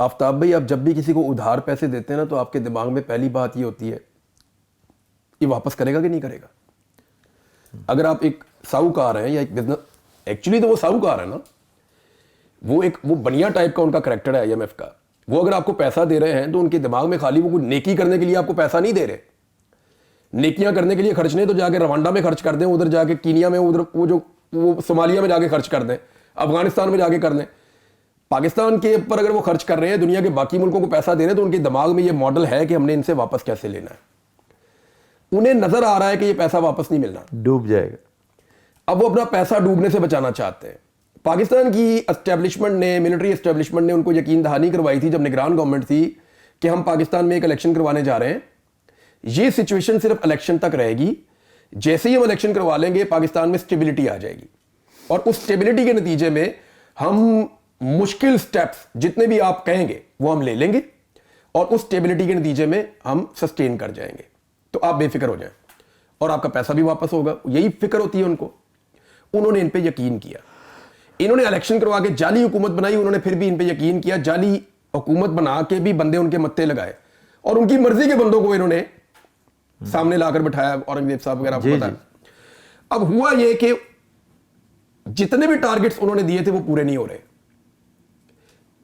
آفتاب بھائی, آپ جب بھی کسی کو ادھار پیسے دیتے ہیں نا, تو آپ کے دماغ میں پہلی بات یہ ہوتی ہے یہ واپس کرے گا کہ نہیں کرے گا. اگر آپ ایک ساہوکار ہیں یا ایک بزنس, ایکچولی تو وہ ساہوکار ہے نا, وہ بنیا ٹائپ کا ان کا کریکٹر ہے IMF کا. وہ اگر آپ کو پیسہ دے رہے ہیں تو ان کے دماغ میں خالی وہ کوئی نیکی کرنے کے لیے آپ کو پیسہ نہیں دے رہے. نیکیاں کرنے کے لیے خرچنے تو جا کے روانڈا میں خرچ کر دیں, ادھر جا کے کینیا میں, ادھر وہ صومالیہ میں جا کے خرچ کر دیں, افغانستان میں جا کے کر دیں. پاکستان کے اوپر اگر وہ خرچ کر رہے ہیں, دنیا کے باقی ملکوں کو پیسہ دے رہے ہیں, تو ان کے دماغ میں یہ ماڈل ہے کہ ہم نے ان سے واپس کیسے لینا ہے. انہیں نظر آ رہا ہے کہ یہ پیسہ واپس نہیں ملنا, ڈوب جائے گا. اب وہ اپنا پیسہ ڈوبنے سے بچانا چاہتے ہیں. پاکستان کی اسٹیبلشمنٹ نے, ملٹری اسٹیبلشمنٹ نے ان کو یقین دہانی کروائی تھی جب نگران گورنمنٹ تھی کہ ہم پاکستان میں ایک الیکشن کروانے جا رہے ہیں, یہ سچویشن صرف الیکشن تک رہے گی. جیسے ہی ہم الیکشن کروا لیں گے پاکستان میں اسٹیبلٹی آ جائے گی, اور اس اسٹیبلٹی کے نتیجے میں ہم مشکل سٹیپس جتنے بھی آپ کہیں گے وہ ہم لے لیں گے, اور اس اسٹیبلٹی کے نتیجے میں ہم سسٹین کر جائیں گے. تو آپ بے فکر ہو جائیں اور آپ کا پیسہ بھی واپس ہوگا. یہی فکر ہوتی ہے ان کو. انہوں نے ان پہ یقین کیا, انہوں نے الیکشن کروا کے جعلی حکومت بنائی, انہوں نے پھر بھی ان پہ یقین کیا, جعلی حکومت بنا کے بھی بندے ان کے متے لگائے, اور ان کی مرضی کے بندوں کو انہوں نے سامنے لا کر بٹھایا. اورنگزیب صاحب وغیرہ کو پتا ہے. اب ہوا یہ کہ جتنے بھی ٹارگٹس انہوں نے دیے تھے وہ پورے نہیں ہو رہے.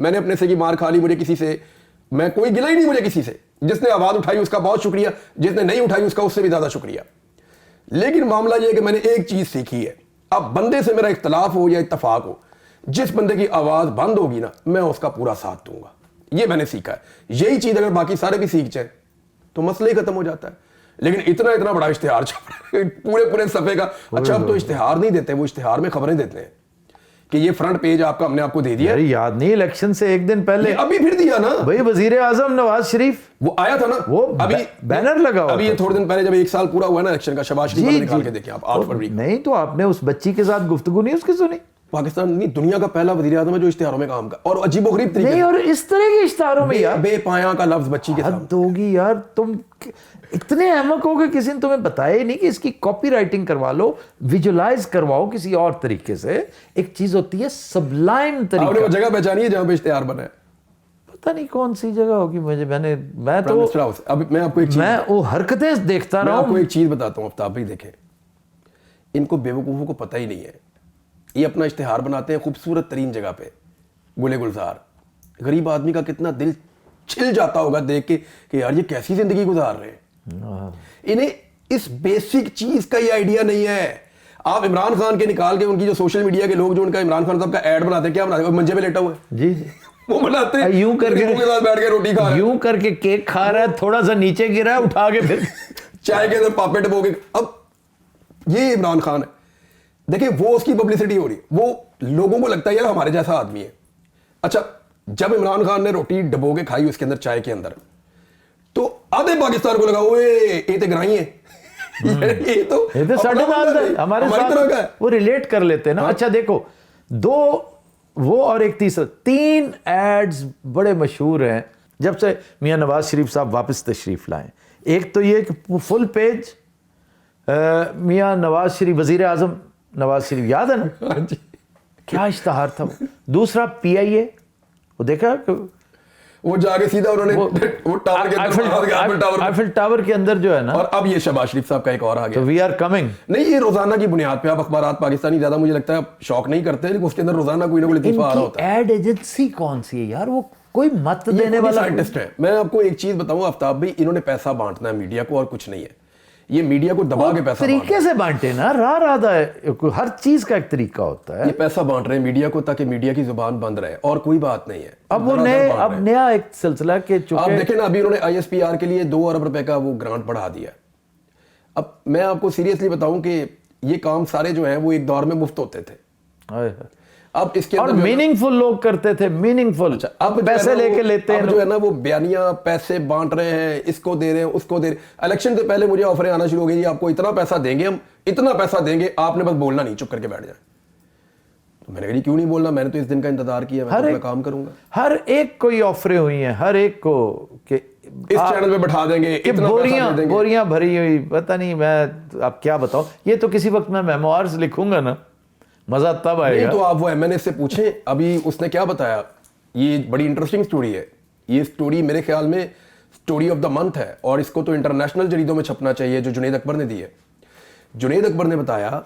میں نے اپنے سے کی مار کھا لی, مجھے کسی سے میں کوئی گلا ہی نہیں, مجھے کسی سے. جس نے آواز اٹھائی اس کا بہت شکریہ, جس نے نہیں اٹھائی اس کا اس سے بھی زیادہ شکریہ. لیکن معاملہ یہ ہے کہ میں نے ایک چیز سیکھی ہے, اب بندے سے میرا اختلاف ہو یا اتفاق ہو, جس بندے کی آواز بند ہوگی نا میں اس کا پورا ساتھ دوں گا. یہ میں نے سیکھا ہے. یہی چیز اگر باقی سارے بھی سیکھ جائیں تو مسئلہ ہی ختم ہو جاتا ہے. لیکن اتنا بڑا اشتہار چھپ رہا ہے پورے صفحے کا. اچھا اب تو اشتہار نہیں دیتے, وہ اشتہار میں خبریں دیتے ہیں کہ یہ فرنٹ پیج آپ کا ہم نے آپ کو دے دیا. یاد نہیں الیکشن سے ایک دن پہلے ابھی پھر دیا نا بھائی وزیر اعظم نواز شریف وہ آیا تھا نا, وہ ابھی بینر لگا ہوا ابھی یہ تھوڑے دن پہلے جب 1 سال پورا ہوا نا الیکشن کا, شہباز شریف نے نکال کے دیکھیں آپ 8 فروری. نہیں تو آپ نے اس بچی کے ساتھ گفتگو نہیں اس کی سنی؟ پاکستان نہیں دنیا کا پہلا وزیر اعظم ہے جو اشتہاروں میں کام کا, اور عجیب و غریب طریقے نہیں, اور اس طرح کے اشتہاروں میں یار بے پایاں کا لفظ بچی کے ساتھ. حد ہوگی یار, تم اتنے احمق ہو کہ کسی نے تمہیں بتایا ہی نہیں کہ اس کی کاپی رائٹنگ کروا لو, ویژولائز کرواؤ کسی اور طریقے سے. ایک چیز ہوتی ہے سبلائم آپ نے طریقہ. وہ جگہ پہچانی ہے جہاں پہ اشتہار بنا ہے؟ پتہ نہیں کون سی جگہ ہوگی, میں تو اب میں آپ کو ایک چیز میں وہ حرکتیں دیکھتا رہا آپ کو ہوں. ایک چیز بتاتا ہوں آفتاب بھائی, دیکھیں ان کو بیوقوفوں کو پتہ ہی نہیں ہے. یہ اپنا اشتہار بناتے ہیں خوبصورت ترین جگہ پہ, گلے گلزار. غریب آدمی کا کتنا دل چھل جاتا ہوگا دیکھ کے کہ یار یہ کیسی زندگی گزار رہے ہیں. انہیں اس بیسک چیز کا یہ آئیڈیا نہیں ہے. آپ عمران خان کے نکال کے ان کی جو سوشل میڈیا کے لوگ جو ان کا عمران خان صاحب کا ایڈ بناتے ہیں, کیا بناتے ہیں؟ منجے پہ لیٹا ہوا ہے, جی جی وہ بناتے ہیں یوں کر کے بیٹھ کے روٹی کھا رہے ہیں, یوں کر کے کیک کھا رہا ہے, تھوڑا سا نیچے گرا ہے, اٹھا کے پھر چائے کے اندر پاپے ڈبو کے. اب یہ عمران خان ہے, دیکھیں وہ اس کی پبلسٹی ہو رہی ہے, وہ لوگوں کو لگتا ہے یار ہمارے جیسا آدمی ہے. اچھا جب عمران خان نے روٹی ڈبو کے کھائی اس کے اندر چائے کے اندر, تو آدھے پاکستان کو لگا یہ تو گرائی ہے, یہ تو ساڑھے بات ہے ہمارے ساتھ, وہ ریلیٹ کر لیتے ہیں نا. اچھا دیکھو, 2 وہ اور ایک تیسرا 3 ایڈز بڑے مشہور ہیں جب سے میاں نواز شریف صاحب واپس تشریف لائیں. ایک تو یہ کہ فل پیج میاں نواز شریف, وزیر اعظم نواز شریف, یاد ہے نا کیا اشتہار تھا وہ. دوسرا PIA, وہ دیکھا وہ جا کے سیدھا انہوں نے وہ ٹاور کے اندر, آئیفل ٹاور کے اندر جو ہے نا. اور اب یہ شہباز شریف صاحب کا ایک اور آ گیا. We are coming. نہیں یہ روزانہ کی بنیاد پہ آپ اخبارات پاکستانی زیادہ مجھے لگتا ہے شوق نہیں کرتے, لیکن اس کے اندر روزانہ کوئی نہ کوئی لطیفہ آ رہا ہوتا ہے. ایڈ ایجنسی کون سی ہے یار, وہ کوئی مت دینے والا سائنٹسٹ ہے. میں آپ کو ایک چیز بتاؤں آفتاب بھائی, انہوں نے پیسہ بانٹنا ہے میڈیا کو اور کچھ نہیں ہے. یہ میڈیا کو دبا کے پیسہ طریقے سے بانٹے نا, راہ ہے, ہر چیز کا ایک طریقہ ہوتا ہے. یہ پیسہ بانٹ رہے ہیں میڈیا کو تاکہ میڈیا کی زبان بند رہے, اور کوئی بات نہیں ہے. اب وہ نیا ایک سلسلہ کہ آپ دیکھیں نا, ابھی انہوں نے ISPR کے لیے 2 ارب روپے کا وہ گرانٹ بڑھا دیا. اب میں آپ کو سیریسلی بتاؤں کہ یہ کام سارے جو ہیں وہ ایک دور میں مفت ہوتے تھے. اب اس کے اور میننگ فل لوگ کرتے تھے, میننگ فل. اب پیسے لے کے لیتے ہیں جو ہے نا وہ بیانیاں پیسے بانٹ رہے ہیں, اس کو دے رہے ہیں اس کو دے رہے ہیں. الیکشن سے پہلے مجھے آفریں آنا شروع ہو گئی, آپ کو اتنا پیسہ دیں گے, ہم اتنا پیسہ دیں گے, آپ نے بس بولنا نہیں, چپ کر کے بیٹھ جائیں. تو میں نے کہا کیوں نہیں بولنا, میں نے تو اس دن کا انتظار کیا, میں اپنا کام کروں گا. ہر ایک کو یہ آفریں ہوئی ہیں, ہر ایک کو کہ اس چینل پہ بٹھا دیں گے, بوریاں بھری ہوئی, پتہ نہیں میں اب کیا بتاؤں. یہ تو کسی وقت میں میموارز لکھوں گا نا, مزہ تب آئے گا. تو آپ وہ MNA سے پوچھیں, ابھی اس نے کیا بتایا. یہ بڑی انٹرسٹنگ سٹوری ہے. یہ سٹوری میرے خیال میں سٹوری آف دا منتھ ہے, اور اس کو تو انٹرنیشنل جریدوں میں چھپنا چاہیے, جو جنید اکبر نے دی ہے. جنید اکبر نے بتایا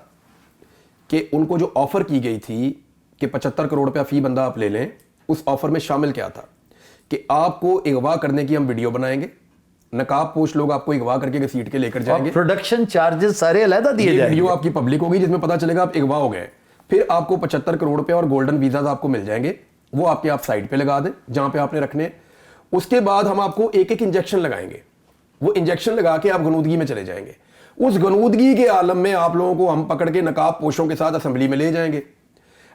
کہ ان کو جو آفر کی گئی تھی کہ 75 کروڑ روپیہ فی بندہ آپ لے لیں, اس آفر میں شامل کیا تھا کہ آپ کو اغوا کرنے کی ہم ویڈیو بنائیں گے, نقاب پوش لوگ آپ کو اغوا کر کے گھسیٹ کے لے کر جائیں گے, پروڈکشن چارجز سارے علیحدہ دیے جائیں گے, ویڈیو آپ کی پبلک ہوگی جس میں پتہ چلے گا آپ اغوا ہو گئے. پھر آپ کو 75 کروڑ روپے اور گولڈن ویزاز آپ کو مل جائیں گے, وہ آپ کے آپ سائٹ پہ لگا دیں جہاں پہ آپ نے رکھنے. اس کے بعد ہم آپ کو ایک انجیکشن لگائیں گے, وہ انجیکشن لگا کے آپ غنودگی میں چلے جائیں گے. اس غنودگی کے عالم میں آپ لوگوں کو ہم پکڑ کے نقاب پوشوں کے ساتھ اسمبلی میں لے جائیں گے.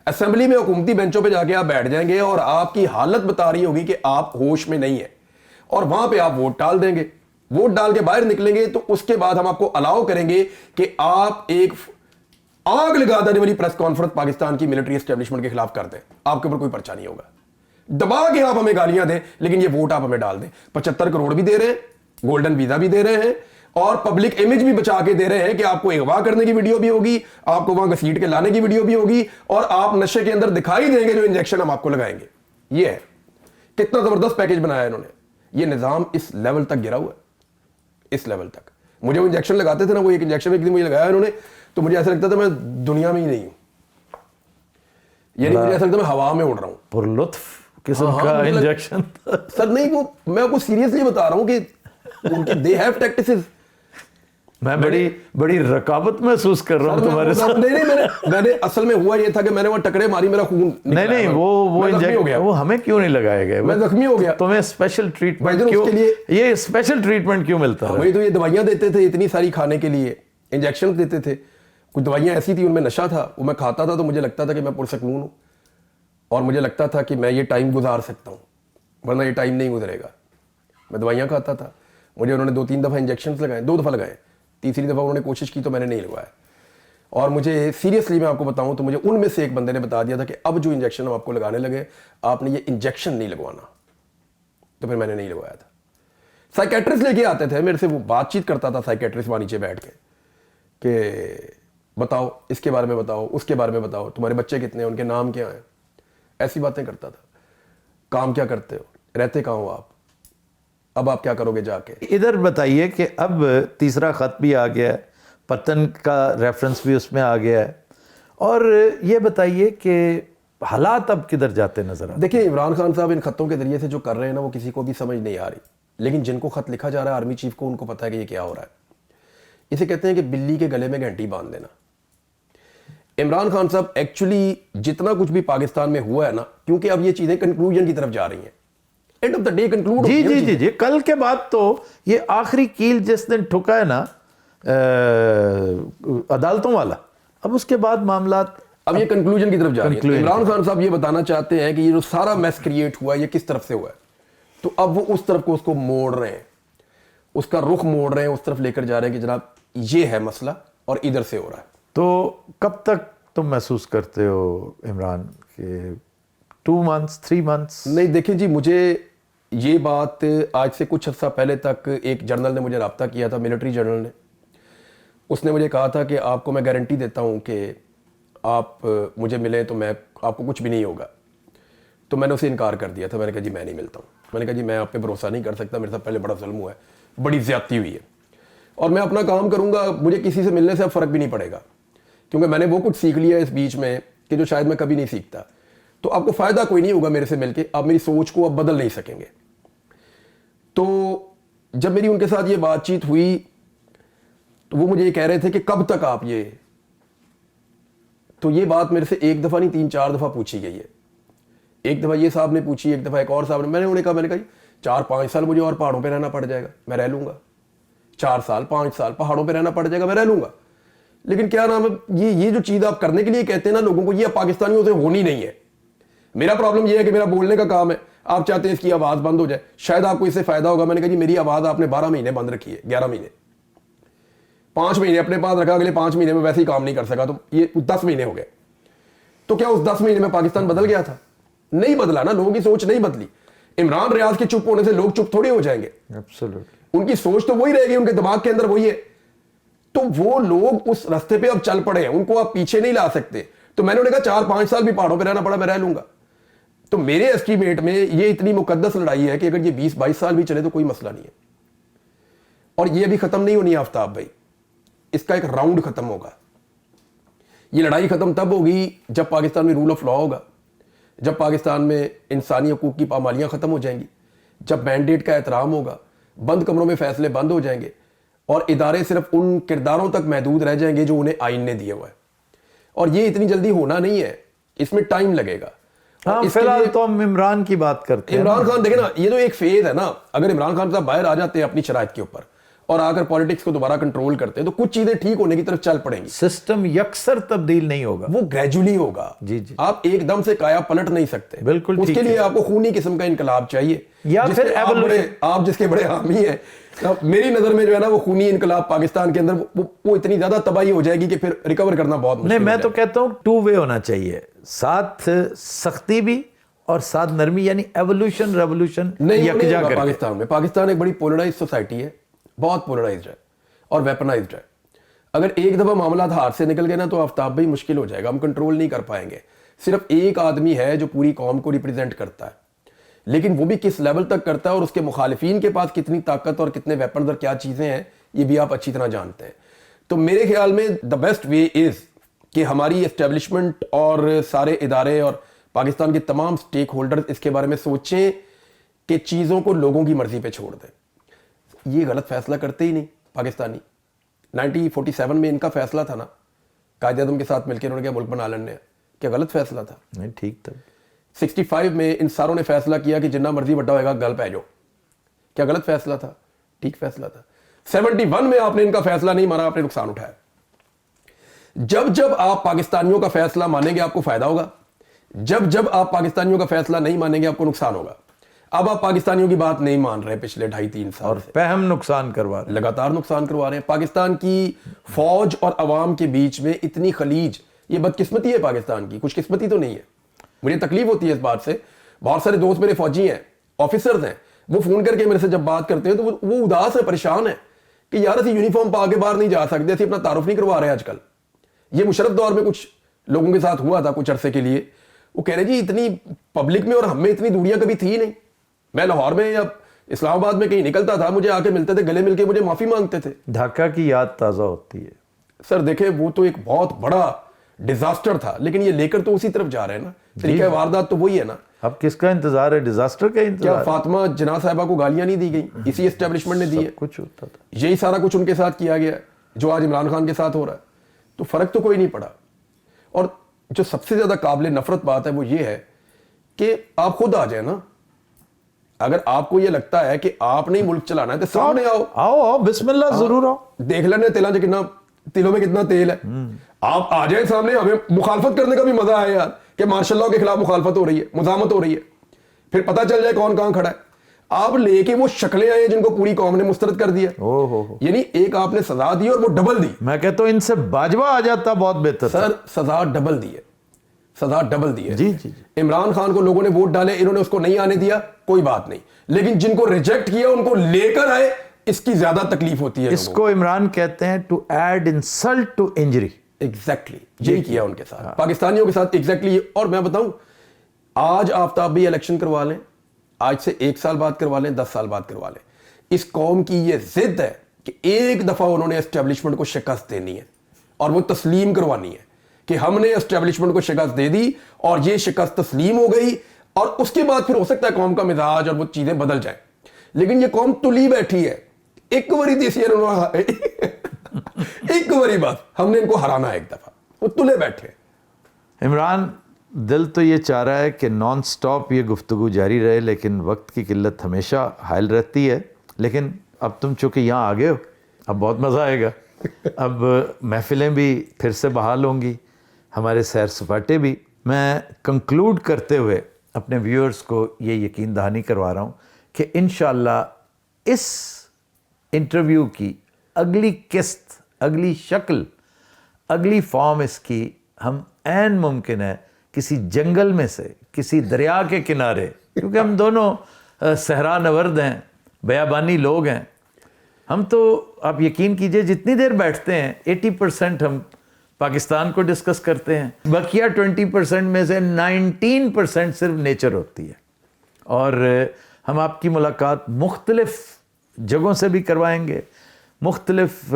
اسمبلی میں حکومتی بینچوں پہ جا کے آپ بیٹھ جائیں گے, اور آپ کی حالت بتا رہی ہوگی کہ آپ ہوش میں نہیں ہیں, اور وہاں پہ آپ ووٹ ڈال دیں گے. ووٹ ڈال کے باہر نکلیں گے تو اس کے بعد ہم آپ کو الاؤ کریں گے کہ آپ ایک آگ لگا دینے والی پریس کانفرنس پاکستان کی ملٹری اسٹیبلشمنٹ کے خلاف کر دیں. آپ کے اوپر کوئی پرچہ نہیں ہوگا, دبا کے آپ ہمیں گالیاں دیں, لیکن یہ ووٹ آپ ہمیں ڈال دیں. 75 کروڑ بھی دے رہے ہیں, گولڈن ویزا بھی دے رہے ہیں, اور پبلک امیج بھی بچا کے دے رہے ہیں کہ آپ کو اغوا کرنے کی ویڈیو بھی ہوگی, آپ کو وہاں گھسیٹ کے لانے کی ویڈیو بھی ہوگی, اور آپ نشے کے اندر دکھائی دیں گے جو انجیکشن ہم آپ کو لگائیں گے. یہ ہے کتنا زبردست پیکج بنایا ہے انہوں نے. یہ نظام اس لیول تک گرا ہوا ہے, اس لیول تک. مجھے وہ انجیکشن لگاتے تھے نا, وہ ایک انجیکشن ایک دن مجھے لگایا انہوں نے, تو مجھے ایسا لگتا تھا میں دنیا میں ہی نہیں ہوں, یعنی مجھے ایسا لگتا میں ہوا میں اڑ رہا ہوں. پر لطف قسم ہاں، کا مجھے انجیکشن تھا. سر نہیں وہ میں آپ کو سیریسلی بتا رہا ہوں کہ ان کے دے ہیو ٹیکٹسز. میں بڑی رقابت محسوس کر رہا ہوں تمہارے ساتھ. نہیں میں نے اصل میں ہوا یہ تھا کہ میں نے وہاں ٹکرے ماری, میرا خون نہیں وہ انجیکشن وہ ہمیں کیوں نہیں لگائے گئے؟ میں زخمی ہو گیا. تمہیں اسپیشل ٹریٹمنٹ کیوں, یہ اسپیشل ٹریٹمنٹ کیوں ملتا ہے؟ وہی تو یہ دوائیاں دیتے تھے اتنی ساری کھانے کے لیے, انجیکشن دیتے تھے. کچھ دوائیاں ایسی تھیں ان میں نشہ تھا, وہ میں کھاتا تھا تو مجھے لگتا تھا کہ میں پرسکون ہوں اور مجھے لگتا تھا کہ میں یہ ٹائم گزار سکتا ہوں, ورنہ یہ ٹائم نہیں گزرے گا. میں دوائیاں کھاتا تھا, مجھے انہوں نے 2-3 دفعہ انجیکشنز لگائے, 2 دفعہ لگائے, تیسری دفعہ انہوں نے کوشش کی تو میں نے نہیں لگوایا. اور مجھے سیریسلی میں آپ کو بتاؤں تو مجھے ان میں سے ایک بندے نے بتا دیا تھا کہ اب جو انجیکشن ہم آپ کو لگانے لگے آپ نے یہ انجیکشن نہیں لگوانا, تو پھر میں نے نہیں لگوایا تھا. سائیکیٹرسٹ لے کے آتے تھے میرے سے, وہ بات چیت کرتا تھا سائیکیٹرسٹ وہاں نیچے بیٹھ کے کہ بتاؤ اس کے بارے میں بتاؤ, اس کے بارے میں بتاؤ, تمہارے بچے کتنے ہیں, ان کے نام کیا ہیں, ایسی باتیں کرتا تھا. کام کیا کرتے ہو, رہتے کہاں ہو آپ, اب آپ کیا کرو گے جا کے. ادھر بتائیے کہ اب تیسرا خط بھی آ گیا ہے, پتن کا ریفرنس بھی اس میں آ گیا ہے, اور یہ بتائیے کہ حالات اب کدھر جاتے نظر آتے ہیں؟ دیکھیں عمران خان صاحب ان خطوں کے ذریعے سے جو کر رہے ہیں نا وہ کسی کو بھی سمجھ نہیں آ رہی, لیکن جن کو خط لکھا جا رہا ہے آرمی چیف کو, ان کو پتا ہے کہ یہ کیا ہو رہا ہے. اسے کہتے ہیں کہ بلی کے گلے میں گھنٹی باندھ دینا. عمران خان صاحب ایکچولی جتنا کچھ بھی پاکستان میں ہوا ہے نا, کیونکہ اب یہ چیزیں کنکلوژن کی طرف جا رہی ہیں, end of the day conclude. جی کل کے بعد تو یہ آخری کیل جس دن ٹھکا ہے نا عدالتوں والا, اب اس کے بعد معاملات اب یہ کنکلوژن کی طرف جا رہی ہیں. عمران خان صاحب یہ بتانا چاہتے ہیں کہ یہ جو سارا میس کریٹ ہوا ہے یہ کس طرف سے ہوا ہے, تو اب وہ اس طرف کو اس کو موڑ رہے ہیں, اس کا رخ موڑ رہے ہیں, اس طرف لے کر جا رہے ہیں کہ جناب یہ ہے مسئلہ اور ادھر سے ہو رہا ہے. تو کب تک تم محسوس کرتے ہو عمران کہ 2 months 3 months؟ نہیں دیکھیں جی, مجھے یہ بات آج سے کچھ عرصہ پہلے تک ایک جرنل نے مجھے رابطہ کیا تھا, ملٹری جرنل نے. اس نے مجھے کہا تھا کہ آپ کو میں گارنٹی دیتا ہوں کہ آپ مجھے ملیں تو میں آپ کو کچھ بھی نہیں ہوگا. تو میں نے اسے انکار کر دیا تھا, میں نے کہا جی میں نہیں ملتا ہوں. میں نے کہا جی میں آپ پہ بھروسہ نہیں کر سکتا, میرے ساتھ پہلے بڑا ظلم ہوا ہے, بڑی زیادتی ہوئی ہے, اور میں اپنا کام کروں گا, مجھے کسی سے ملنے سے اب فرق بھی نہیں پڑے گا, کیونکہ میں نے وہ کچھ سیکھ لیا اس بیچ میں کہ جو شاید میں کبھی نہیں سیکھتا. تو آپ کو فائدہ کوئی نہیں ہوگا میرے سے مل کے, آپ میری سوچ کو اب بدل نہیں سکیں گے. تو جب میری ان کے ساتھ یہ بات چیت ہوئی تو وہ مجھے یہ کہہ رہے تھے کہ کب تک آپ یہ, تو یہ بات میرے سے ایک دفعہ نہیں 3-4 دفعہ پوچھی گئی ہے. ایک دفعہ یہ صاحب نے پوچھی, ایک دفعہ ایک اور صاحب نے. میں نے انہیں کہا 4-5 سال مجھے اور پہاڑوں پہ رہنا پڑ جائے گا, میں رہ لوں گا. 4 سال 5 سال پہاڑوں پہ رہنا پڑ جائے گا, میں رہ لوں گا. لیکن کیا نام ہے, یہ جو چیز آپ کرنے کے لیے کہتے ہیں نا لوگوں کو, یہ پاکستانیوں سے ہونی نہیں ہے. میرا پرابلم یہ ہے کہ میرا بولنے کا کام ہے, آپ چاہتے ہیں اس کی آواز بند ہو جائے, شاید آپ کو اس سے فائدہ ہوگا. میں نے کہا جی میری آواز آپ نے 12 مہینے بند رکھی ہے, 11 مہینے, 5 مہینے اپنے پاس رکھا, اگلے 5 مہینے میں ویسے ہی کام نہیں کر سکا, تو یہ 10 مہینے ہو گئے. تو کیا اس 10 مہینے میں پاکستان بدل گیا تھا؟ نہیں بدلا نا, لوگوں کی سوچ نہیں بدلی. عمران ریاض کے چپ ہونے سے لوگ چپ تھوڑے ہو جائیں گے, ان کی سوچ تو وہی رہے گی, ان کے دماغ کے اندر وہی ہے. تو وہ لوگ اس راستے پہ اب چل پڑے ہیں, ان کو آپ پیچھے نہیں لا سکتے. تو میں نے کہا 4-5 سال بھی پہاڑوں پہ رہنا پڑا میں رہ لوں گا. تو میرے ایسٹیمیٹ میں یہ اتنی مقدس لڑائی ہے کہ اگر یہ 20-22 سال بھی چلے تو کوئی مسئلہ نہیں ہے, اور یہ ابھی ختم نہیں ہونی ہے آفتاب بھائی, اس کا ایک راؤنڈ ختم ہوگا. یہ لڑائی ختم تب ہوگی جب پاکستان میں رول آف لا ہوگا, جب پاکستان میں انسانی حقوق کی پامالیاں ختم ہو جائیں گی, جب مینڈیٹ کا احترام ہوگا, بند کمروں میں فیصلے بند ہو جائیں گے, اور ادارے صرف ان کرداروں تک محدود رہ جائیں گے جو انہیں آئین نے دیا ہوا ہے. اور یہ اتنی جلدی ہونا نہیں ہے, اس میں ٹائم لگے گا. ہاں فی الحال تو ہم عمران کی بات کرتے ہیں. عمران خان دیکھیں نا, یہ تو ایک فیز ہے نا. اگر عمران خان صاحب باہر آ جاتے ہیں اپنی شرائط کے اوپر اور آ کر پالیٹکس کو دوبارہ کنٹرول کرتے ہیں تو کچھ چیزیں ٹھیک ہونے کی طرف چل پڑیں گی. سسٹم یکسر تبدیل نہیں ہوگا, وہ گریجولی ہوگا. جی آپ ایک دم سے کایا پلٹ نہیں سکتے. بالکل, اس کے لیے آپ کو خونی قسم کا انقلاب چاہیے, یا پھر آپ جس کے بڑے حامی ہیں. میری نظر میں جو ہے نا وہ خونی انقلاب پاکستان کے اندر وہ اتنی زیادہ تباہی ہو جائے گی کہ پھر ریکور کرنا بہت مشکل. نہیں, میں تو کہتا ہوں 2 way ہونا چاہیے, ساتھ سختی بھی اور ساتھ نرمی, یعنی ایوولوشن ریولوشن یکجا کر. پاکستان ایک بڑی پولرائز سوسائٹی ہے, بہت پولرائزڈ ہے اور ویپنائزڈ ہے. اگر ایک دفعہ معاملات ہاتھ سے نکل گئے نا تو آفتاب بھائی مشکل ہو جائے گا, ہم کنٹرول نہیں کر پائیں گے. صرف ایک آدمی ہے جو پوری قوم کو ریپرزینٹ کرتا ہے, لیکن وہ بھی کس لیول تک کرتا ہے اور اس کے مخالفین کے پاس کتنی طاقت اور کتنے ویپنز اور کیا چیزیں ہیں یہ بھی آپ اچھی طرح جانتے ہیں. تو میرے خیال میں دا بیسٹ وے از کہ ہماری اسٹیبلشمنٹ اور سارے ادارے اور پاکستان کے تمام سٹیک ہولڈرز اس کے بارے میں سوچیں کہ چیزوں کو لوگوں کی مرضی پہ چھوڑ دیں. یہ غلط فیصلہ کرتے ہی نہیں پاکستانی. 1947 میں ان کا فیصلہ تھا نا, قائد اعظم کے ساتھ مل کے انہوں نے کیا ملک بنا لینے, کیا غلط فیصلہ تھا؟ نہیں, ٹھیک تھا. 65 میں ان ساروں نے فیصلہ کیا کہ جنہ مرضی بڑا ہوئے گا گل پہ جاؤ, کیا غلط فیصلہ تھا؟ ٹھیک فیصلہ تھا. 71 میں آپ نے ان کا فیصلہ نہیں مانا, آپ نے نقصان اٹھایا. جب آپ پاکستانیوں کا فیصلہ مانیں گے آپ کو فائدہ ہوگا, جب آپ پاکستانیوں کا فیصلہ نہیں مانیں گے آپ کو نقصان ہوگا. اب آپ پاکستانیوں کی بات نہیں مان رہے پچھلے 2.5-3 سال اور پہم نقصان کروا رہے ہیں, لگاتار نقصان کروا رہے ہیں. پاکستان کی فوج اور عوام کے بیچ میں اتنی خلیج, یہ بدقسمتی ہے پاکستان کی, خوش قسمتی تو نہیں ہے. مجھے تکلیف ہوتی ہے اس بات سے. بہت سارے دوست میرے فوجی ہیں, آفیسرز ہیں, وہ فون کر کے میرے سے جب بات کرتے ہیں تو وہ اداس ہے, پریشان ہے کہ یار اسی یونیفارم پا کے باہر نہیں جا سکتے, اسی اپنا تعارف نہیں کروا رہے آج کل. یہ مشرف دور میں کچھ لوگوں کے ساتھ ہوا تھا کچھ عرصے کے لیے, وہ کہہ رہے جی اتنی پبلک میں اور ہم میں اتنی دوریاں کبھی تھی نہیں. میں لاہور میں یا اسلام آباد میں کہیں نکلتا تھا, مجھے آ کے ملتے تھے, گلے مل کے مجھے معافی مانگتے تھے. ڈھاکہ کی یاد تازہ ہوتی ہے. سر دیکھیں وہ تو ایک بہت بڑا ڈیزاسٹر تھا, لیکن یہ لے کر تو اسی طرف جا رہے ہیں نا, طریقہ واردات تو وہی ہے نا. اب کس کا انتظار ہے؟ ڈیزاسٹر کا کیا انتظار. فاطمہ جناح صاحبہ کو گالیاں نہیں دی گئی؟ اسی اسٹیبلشمنٹ نے دی ہے. کچھ ہوتا تھا, یہی سارا کچھ ان کے ساتھ کیا گیا جو آج عمران خان کے ساتھ ہو رہا ہے. تو فرق تو کوئی نہیں پڑا. اور جو سب سے زیادہ قابل نفرت بات ہے وہ یہ ہے کہ آپ خود آ جائیں نا. اگر آپ کو یہ لگتا ہے کہ آپ نہیں ملک چلانا ہے تو سامنے آؤ بسم اللہ, ضرور آؤ, دیکھ لینے تلوں میں کتنا تیل ہے. آپ آ جائیں سامنے, ہمیں مخالفت کرنے کا بھی مزہ آئے یار کہ مارشل لاء کے خلاف مخالفت ہو رہی ہے, مزاحمت ہو رہی ہے, پھر پتہ چل جائے کون کہاں کھڑا ہے. آپ لے کے وہ شکلیں آئے جن کو پوری قوم نے مسترد کر دیا. یعنی ایک آپ نے سزا دی اور وہ ڈبل دی. میں کہتا ہوں ان سے باجوہ آ جاتا بہت بہتر. سر سزا ڈبل دی ہے, سزا ڈبل دی ہے. جی جی. عمران خان کو لوگوں نے ووٹ ڈالے, انہوں نے اس کو نہیں آنے دیا, کوئی بات نہیں, لیکن جن کو ریجیکٹ کیا ان کو لے کر آئے, اس کی زیادہ تکلیف ہوتی ہے. اس کو عمران کہتے ہیں to add insult to injury. Exactly یہی کیا ان کے ساتھ, پاکستانیوں کے ساتھ ایگزیکٹلی. اور میں بتاؤں, آج آفتاب بھی الیکشن کروا لیں, آج سے 1 سال بعد کروا لیں, 10 سال بعد کروا لیں, اس قوم کی یہ ضد ہے کہ ایک دفعہ انہوں نے اسٹیبلشمنٹ کو شکست دینی ہے اور وہ تسلیم کروانی ہے کہ ہم نے اسٹیبلشمنٹ کو شکست دے دی اور یہ شکست تسلیم ہو گئی, اور اس کے بعد پھر ہو سکتا ہے قوم کا مزاج اور وہ چیزیں بدل جائیں. لیکن یہ قوم تلی بیٹھی ہے, ایک باری دیسی ایک باری بات ہم نے ان کو ہرانا ہے, ایک دفعہ وہ تلے بیٹھے. عمران دل تو یہ چاہ رہا ہے کہ نان سٹاپ یہ گفتگو جاری رہے, لیکن وقت کی قلت ہمیشہ حائل رہتی ہے. لیکن اب تم چونکہ یہاں آ گئے ہو, اب بہت مزہ آئے گا. اب محفلیں بھی پھر سے بحال ہوں گی, ہمارے سیر سپاٹے بھی. میں کنکلوڈ کرتے ہوئے اپنے ویورز کو یہ یقین دہانی کروا رہا ہوں کہ انشاءاللہ اس انٹرویو کی اگلی قسط, اگلی شکل, اگلی فارم اس کی ہم عین ممکن ہے کسی جنگل میں سے, کسی دریا کے کنارے, کیونکہ ہم دونوں صحرا نورد ہیں, بیابانی لوگ ہیں. ہم تو آپ یقین کیجئے جتنی دیر بیٹھتے ہیں 80% ہم پاکستان کو ڈسکس کرتے ہیں, بقیہ 20% میں سے 19% صرف نیچر ہوتی ہے. اور ہم آپ کی ملاقات مختلف جگہوں سے بھی کروائیں گے, مختلف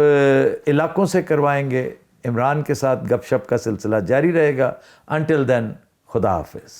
علاقوں سے کروائیں گے. عمران کے ساتھ گپ شپ کا سلسلہ جاری رہے گا. انٹل دین, خدا حافظ.